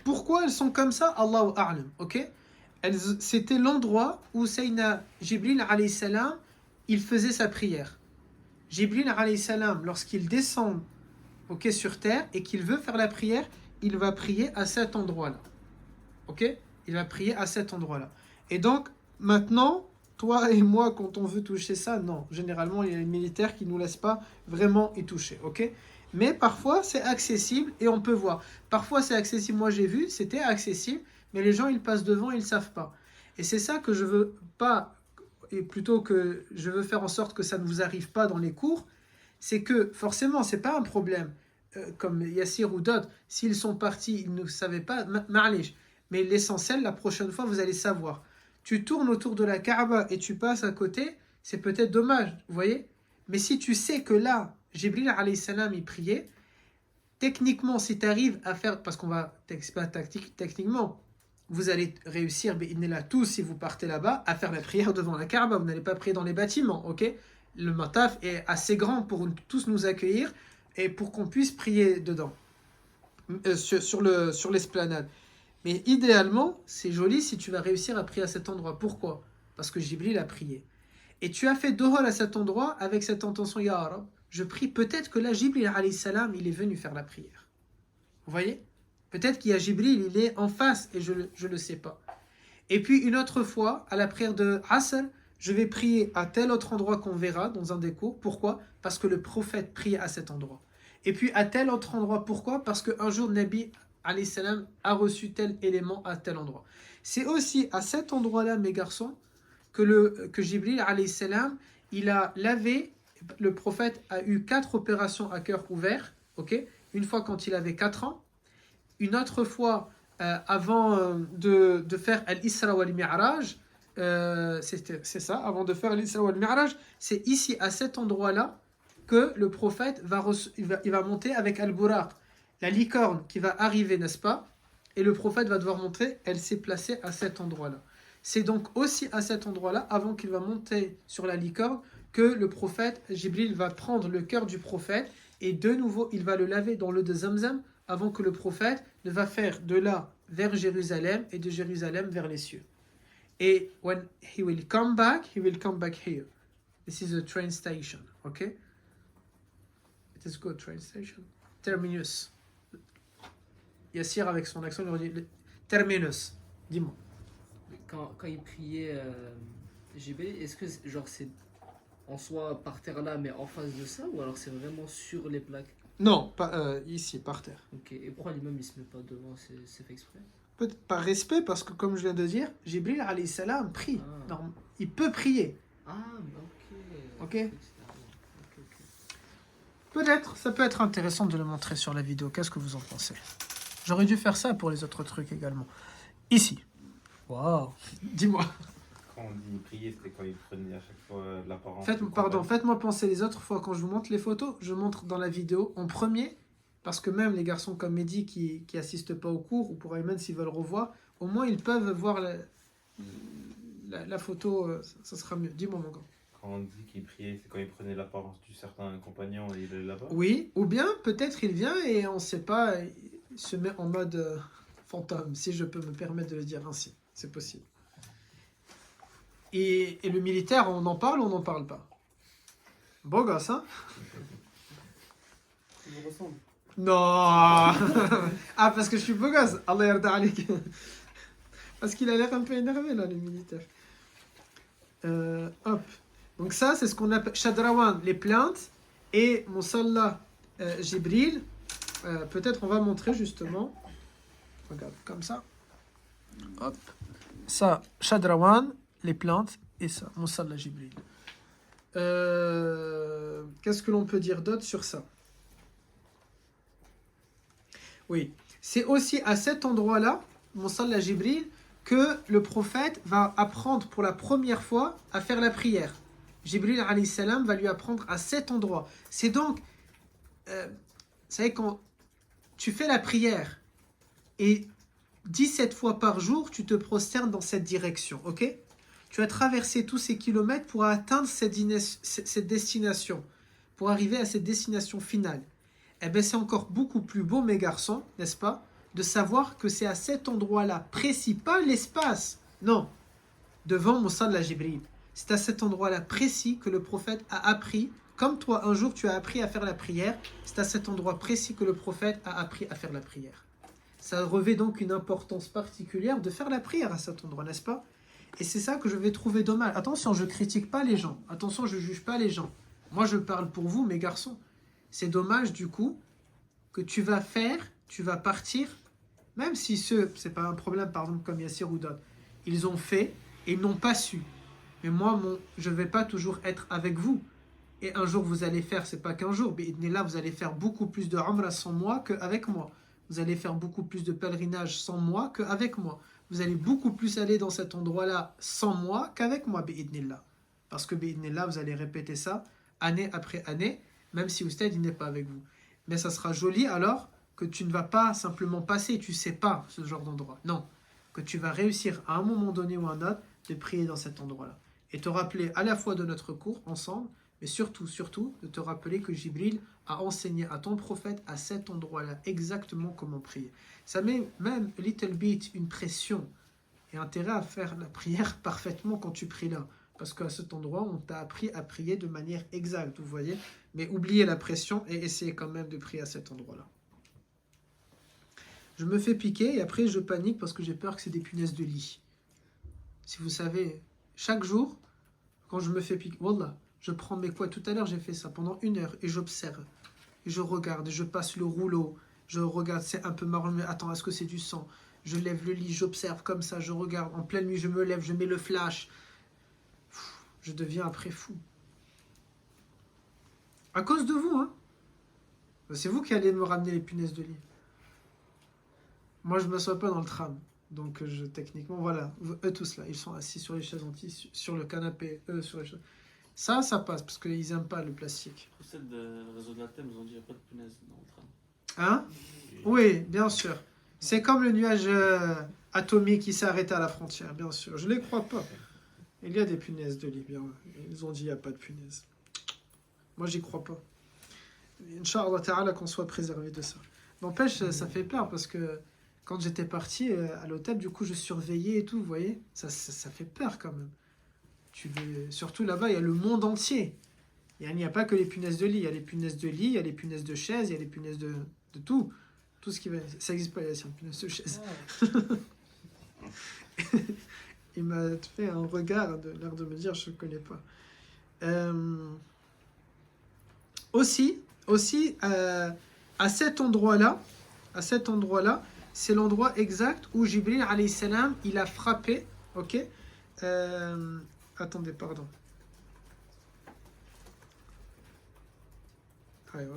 pourquoi elles sont comme ça? Allahu a'lam. Ok? C'était l'endroit où Sayyidina Jibril alayhi salam, il faisait sa prière. Jibril alayhi salam, lorsqu'il descend sur terre et qu'il veut faire la prière, il va prier à cet endroit-là. Ok? Il va prier à cet endroit-là. Et donc, maintenant, toi et moi, quand on veut toucher ça, non. Généralement, il y a les militaires qui ne nous laissent pas vraiment y toucher. Ok? Mais parfois, c'est accessible et on peut voir. Parfois, c'est accessible. Moi, j'ai vu, c'était accessible, mais les gens, ils passent devant, ils ne savent pas. Et c'est ça que je veux pas, et plutôt que je veux faire en sorte que ça ne vous arrive pas dans les cours, c'est que forcément, c'est pas un problème. Comme Yassir ou d'autres, s'ils sont partis, ils ne savaient pas, ma'alish. Mais l'essentiel, la prochaine fois, vous allez savoir. Tu tournes autour de la Kaaba et tu passes à côté, c'est peut-être dommage, vous voyez? Mais si tu sais que là, Jibril alayhi salam, il priait, techniquement, si tu arrives à faire, parce qu'on va, c'est pas techniquement, vous allez réussir, là tous, si vous partez là-bas, à faire la prière devant la Kaaba. Vous n'allez pas prier dans les bâtiments, ok? Le mataf est assez grand pour tous nous accueillir et pour qu'on puisse prier dedans, sur l'esplanade. Mais idéalement, c'est joli si tu vas réussir à prier à cet endroit. Pourquoi? Parce que Jibril a prié. Et tu as fait dohol à cet endroit avec cette intention, Ya Arab, je prie, peut-être que là, Jibril alayhi salam, il est venu faire la prière. Vous voyez? Peut-être qu'il y a Jibril, il est en face et je ne le sais pas. Et puis une autre fois, à la prière de Asr, je vais prier à tel autre endroit qu'on verra dans un des cours. Pourquoi? Parce que le prophète prie à cet endroit. Et puis à tel autre endroit, pourquoi? Parce qu'un jour, Nabi alayhi salam a reçu tel élément à tel endroit. C'est aussi à cet endroit-là, mes garçons, que Jibril alayhi salam, il a lavé, le prophète a eu 4 opérations à cœur ouvert, ok? Une fois quand il avait 4 ans, une autre fois avant de faire Al-Isra wal-Mi'raj, c'est ça, avant de faire Al-Isra wal-Mi'raj, c'est ici, à cet endroit-là, que le prophète il va monter avec Al-Buraq, la licorne qui va arriver, n'est-ce pas? Et le prophète va devoir montrer, elle s'est placée à cet endroit-là. C'est donc aussi à cet endroit-là, avant qu'il va monter sur la licorne, que le prophète, Jibril, va prendre le cœur du prophète et de nouveau, il va le laver dans l'eau de Zamzam avant que le prophète ne va faire de là vers Jérusalem et de Jérusalem vers les cieux. Et when he will come back here. This is a train station, okay? It is good train station. Terminus. Yassir avec son accent, il aurait dit terminus. Dis-moi. Quand il priait JB, est-ce que genre c'est en soi par terre là, mais en face de ça, ou alors c'est vraiment sur les plaques? Non, pas ici, par terre. Ok, et pourquoi l'imam il se met pas devant? C'est fait exprès? Peut-être par respect, parce que comme je viens de dire, Jibril alayhi salam prie. Ah. Non, il peut prier. Ah, ok. Ok. Peut-être, ça peut être intéressant de le montrer sur la vidéo. Qu'est-ce que vous en pensez? J'aurais dû faire ça pour les autres trucs également. Ici. Waouh. Dis-moi. Quand on dit prier, c'était quand il prenait à chaque fois l'apparence. Faites-moi penser les autres fois quand je vous montre les photos, je montre dans la vidéo en premier, parce que même les garçons comme Mehdi qui assistent pas au cours, ou pour Ayman s'ils veulent revoir, au moins ils peuvent voir la photo, ça sera mieux. Dis-moi mon gars. Quand on dit qu'il priait, c'est quand il prenait l'apparence du certain compagnon et il est là-bas. Oui, ou bien peut-être il vient et on ne sait pas, il se met en mode fantôme, si je peux me permettre de le dire ainsi. C'est possible. Et le militaire, on en parle ou on n'en parle pas? Beau gosse, hein? Il me ressemble. Non. Ah, parce que je suis beau gosse. Allah yarda alik. Parce qu'il a l'air un peu énervé, là, le militaire. Hop. Donc ça, c'est ce qu'on appelle Shadrawan, les plaintes. Et Musalla Jibril. Peut-être on va montrer, justement. Regarde, comme ça. Hop. Ça, Shadrawan, les plaintes. Et ça, Musalla Jibril. Qu'est-ce que l'on peut dire d'autre sur ça? Oui, c'est aussi à cet endroit-là, Musalla Jibril, que le prophète va apprendre pour la première fois à faire la prière. Jibril alayhi salam va lui apprendre à cet endroit. C'est donc, vous savez, quand tu fais la prière et 17 fois par jour, tu te prosternes dans cette direction, ok? Tu as traversé tous ces kilomètres pour atteindre cette destination, pour arriver à cette destination finale. Eh bien, c'est encore beaucoup plus beau, mes garçons, n'est-ce pas, de savoir que c'est à cet endroit-là précis, pas l'espace, Non, devant Musalla Jibril. C'est à cet endroit-là précis que le prophète a appris, comme toi un jour tu as appris à faire la prière, c'est à cet endroit précis que le prophète a appris à faire la prière. Ça revêt donc une importance particulière de faire la prière à cet endroit, n'est-ce pas? Et c'est ça que je vais trouver dommage. Attention, je ne critique pas les gens. Attention, je ne juge pas les gens. Moi, je parle pour vous, mes garçons. C'est dommage, du coup, que tu vas partir, même si c'est pas un problème, par exemple, comme Yassir ou d'autres, ils ont fait et ils n'ont pas su. Mais moi, je ne vais pas toujours être avec vous. Et un jour, vous allez faire, c'est pas qu'un jour, mais là, vous allez faire beaucoup plus de Umrah sans moi qu'avec moi. Vous allez faire beaucoup plus de pèlerinage sans moi qu'avec moi. Vous allez beaucoup plus aller dans cet endroit-là sans moi qu'avec moi, bi'idnillah. Parce que bi'idnillah, vous allez répéter ça année après année, même si Oustad, il n'est pas avec vous. Mais ça sera joli alors que tu ne vas pas simplement passer, tu sais pas ce genre d'endroit. Non, que tu vas réussir à un moment donné ou à un autre de prier dans cet endroit-là. Et te rappeler à la fois de notre cours ensemble, mais surtout, de te rappeler que Jibril a enseigné à ton prophète à cet endroit-là exactement comment prier. Ça met même little bit une pression et intérêt à faire la prière parfaitement quand tu pries là. Parce qu'à cet endroit, on t'a appris à prier de manière exacte, vous voyez. Mais oubliez la pression et essayez quand même de prier à cet endroit-là. Je me fais piquer et après je panique parce que j'ai peur que c'est des punaises de lit. Si vous savez, chaque jour, quand je me fais piquer, wallah, je prends mes quoi. Tout à l'heure, j'ai fait ça pendant 1 heure et j'observe. Et je regarde, et je passe le rouleau. Je regarde, c'est un peu marron, mais attends, est-ce que c'est du sang? Je lève le lit, j'observe comme ça, je regarde. En pleine nuit, je me lève, je mets le flash. Je deviens après fou. À cause de vous, hein. C'est vous qui allez me ramener les punaises de lit. Moi, je ne m'assois pas dans le tram. Donc, techniquement, voilà. Eux tous là, ils sont assis sur les chaises antilles, sur le canapé, eux sur les chaises. Ça passe, parce qu'ils n'aiment pas le plastique. Celle de réseau de la Thème, ils ont dit qu'il n'y a pas de punaise dans le tram. Hein? Oui, bien sûr. C'est comme le nuage atomique qui s'est arrêté à la frontière, bien sûr. Je ne les crois pas. Il y a des punaises de lit, bien. Ils ont dit qu'il n'y a pas de punaises. Moi, j'y crois pas. Inch'Allah ta'ala qu'on soit préservé de ça. N'empêche, ça fait peur parce que quand j'étais parti à l'hôtel, du coup, je surveillais et tout, vous voyez. Ça fait peur quand même. Surtout là-bas, il y a le monde entier. Il n'y a pas que les punaises de lit. Il y a les punaises de lit, il y a les punaises de chaise, il y a les punaises de tout. Tout ce qui va... Ça n'existe pas, il y a une punaise de chaise. Il m'a fait un regard de l'air de me dire, je ne connais pas. Aussi à cet endroit-là, c'est l'endroit exact où Jibril alayhi salam, il a frappé, ok. Attendez, pardon. Aïwa.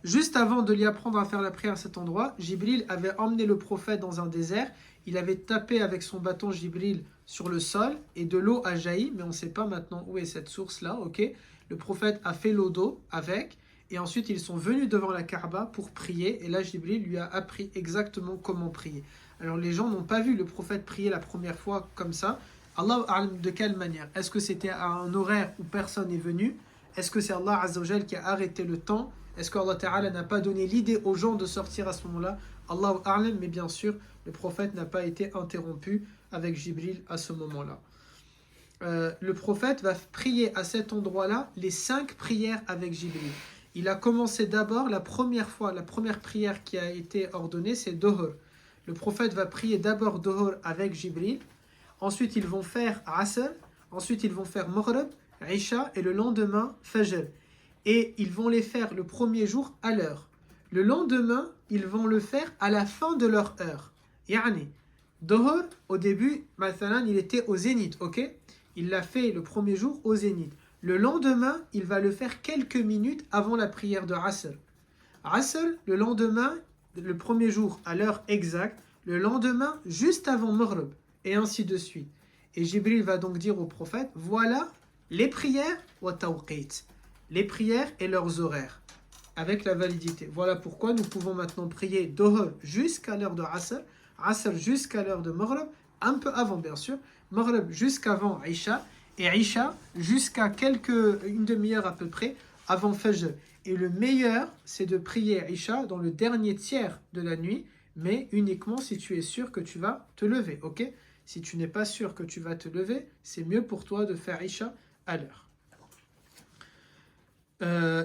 Juste avant de lui apprendre à faire la prière à cet endroit, Jibril avait emmené le prophète dans un désert. Il avait tapé avec son bâton Jibril sur le sol et de l'eau a jailli, mais on ne sait pas maintenant où est cette source-là, ok. Le prophète a fait l'eau d'eau avec, et ensuite ils sont venus devant la Kaaba pour prier, et là Jibril lui a appris exactement comment prier. Alors les gens n'ont pas vu le prophète prier la première fois comme ça. Allah a'lam de quelle manière? Est-ce que c'était à un horaire où personne n'est venu? Est-ce que c'est Allah Azza wa Jal qui a arrêté le temps? Est-ce qu'Allah Ta'ala n'a pas donné l'idée aux gens de sortir à ce moment-là? Allahu a'lam, mais bien sûr, le prophète n'a pas été interrompu avec Jibril à ce moment-là. Le prophète va prier à cet endroit-là les 5 prières avec Jibril. Il a commencé d'abord la première prière qui a été ordonnée, c'est Dohor. Le prophète va prier d'abord Dohor avec Jibril. Ensuite, ils vont faire Asr. Ensuite, ils vont faire Maghrib, Isha et le lendemain, Fajr. Et ils vont les faire le premier jour à l'heure. Le lendemain, ils vont le faire à la fin de leur heure. Yani, Dohor, au début, mathalan, il était au zénith, ok? Il l'a fait le premier jour au zénith. Le lendemain, il va le faire quelques minutes avant la prière de Asr. Asr, le lendemain, le premier jour à l'heure exacte. Le lendemain, juste avant Maghrib. Et ainsi de suite. Et Jibril va donc dire au prophète, voilà les prières wa tawqit. Les prières et leurs horaires, avec la validité. Voilà pourquoi nous pouvons maintenant prier Dohor jusqu'à l'heure de Asr, Asr jusqu'à l'heure de Maghrib, un peu avant bien sûr, Maghrib jusqu'avant Isha, et Isha jusqu'à une demi-heure à peu près avant Fajr. Et le meilleur, c'est de prier Isha dans le dernier tiers de la nuit, mais uniquement si tu es sûr que tu vas te lever, ok? Si tu n'es pas sûr que tu vas te lever, c'est mieux pour toi de faire Isha à l'heure.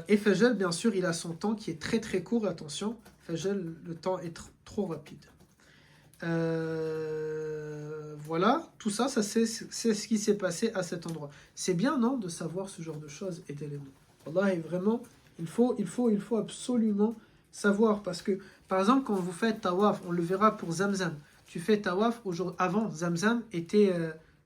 Et Fajr, bien sûr, il a son temps qui est très très court, attention, Fajr, le temps est trop rapide. Voilà, tout ça, c'est ce qui s'est passé à cet endroit. C'est bien, non, de savoir ce genre de choses et d'éléments. Wallah, vraiment, il faut absolument savoir, parce que, par exemple, quand vous faites tawaf, on le verra pour Zamzam, tu fais tawaf, avant Zamzam, il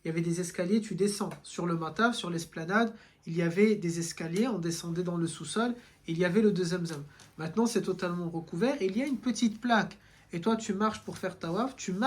y avait des escaliers, tu descends sur le mataf, sur l'esplanade, il y avait des escaliers, on descendait dans le sous-sol, il y avait le de Zamzam. Maintenant, c'est totalement recouvert, et il y a une petite plaque, et toi, tu marches pour faire tawaf, tu marches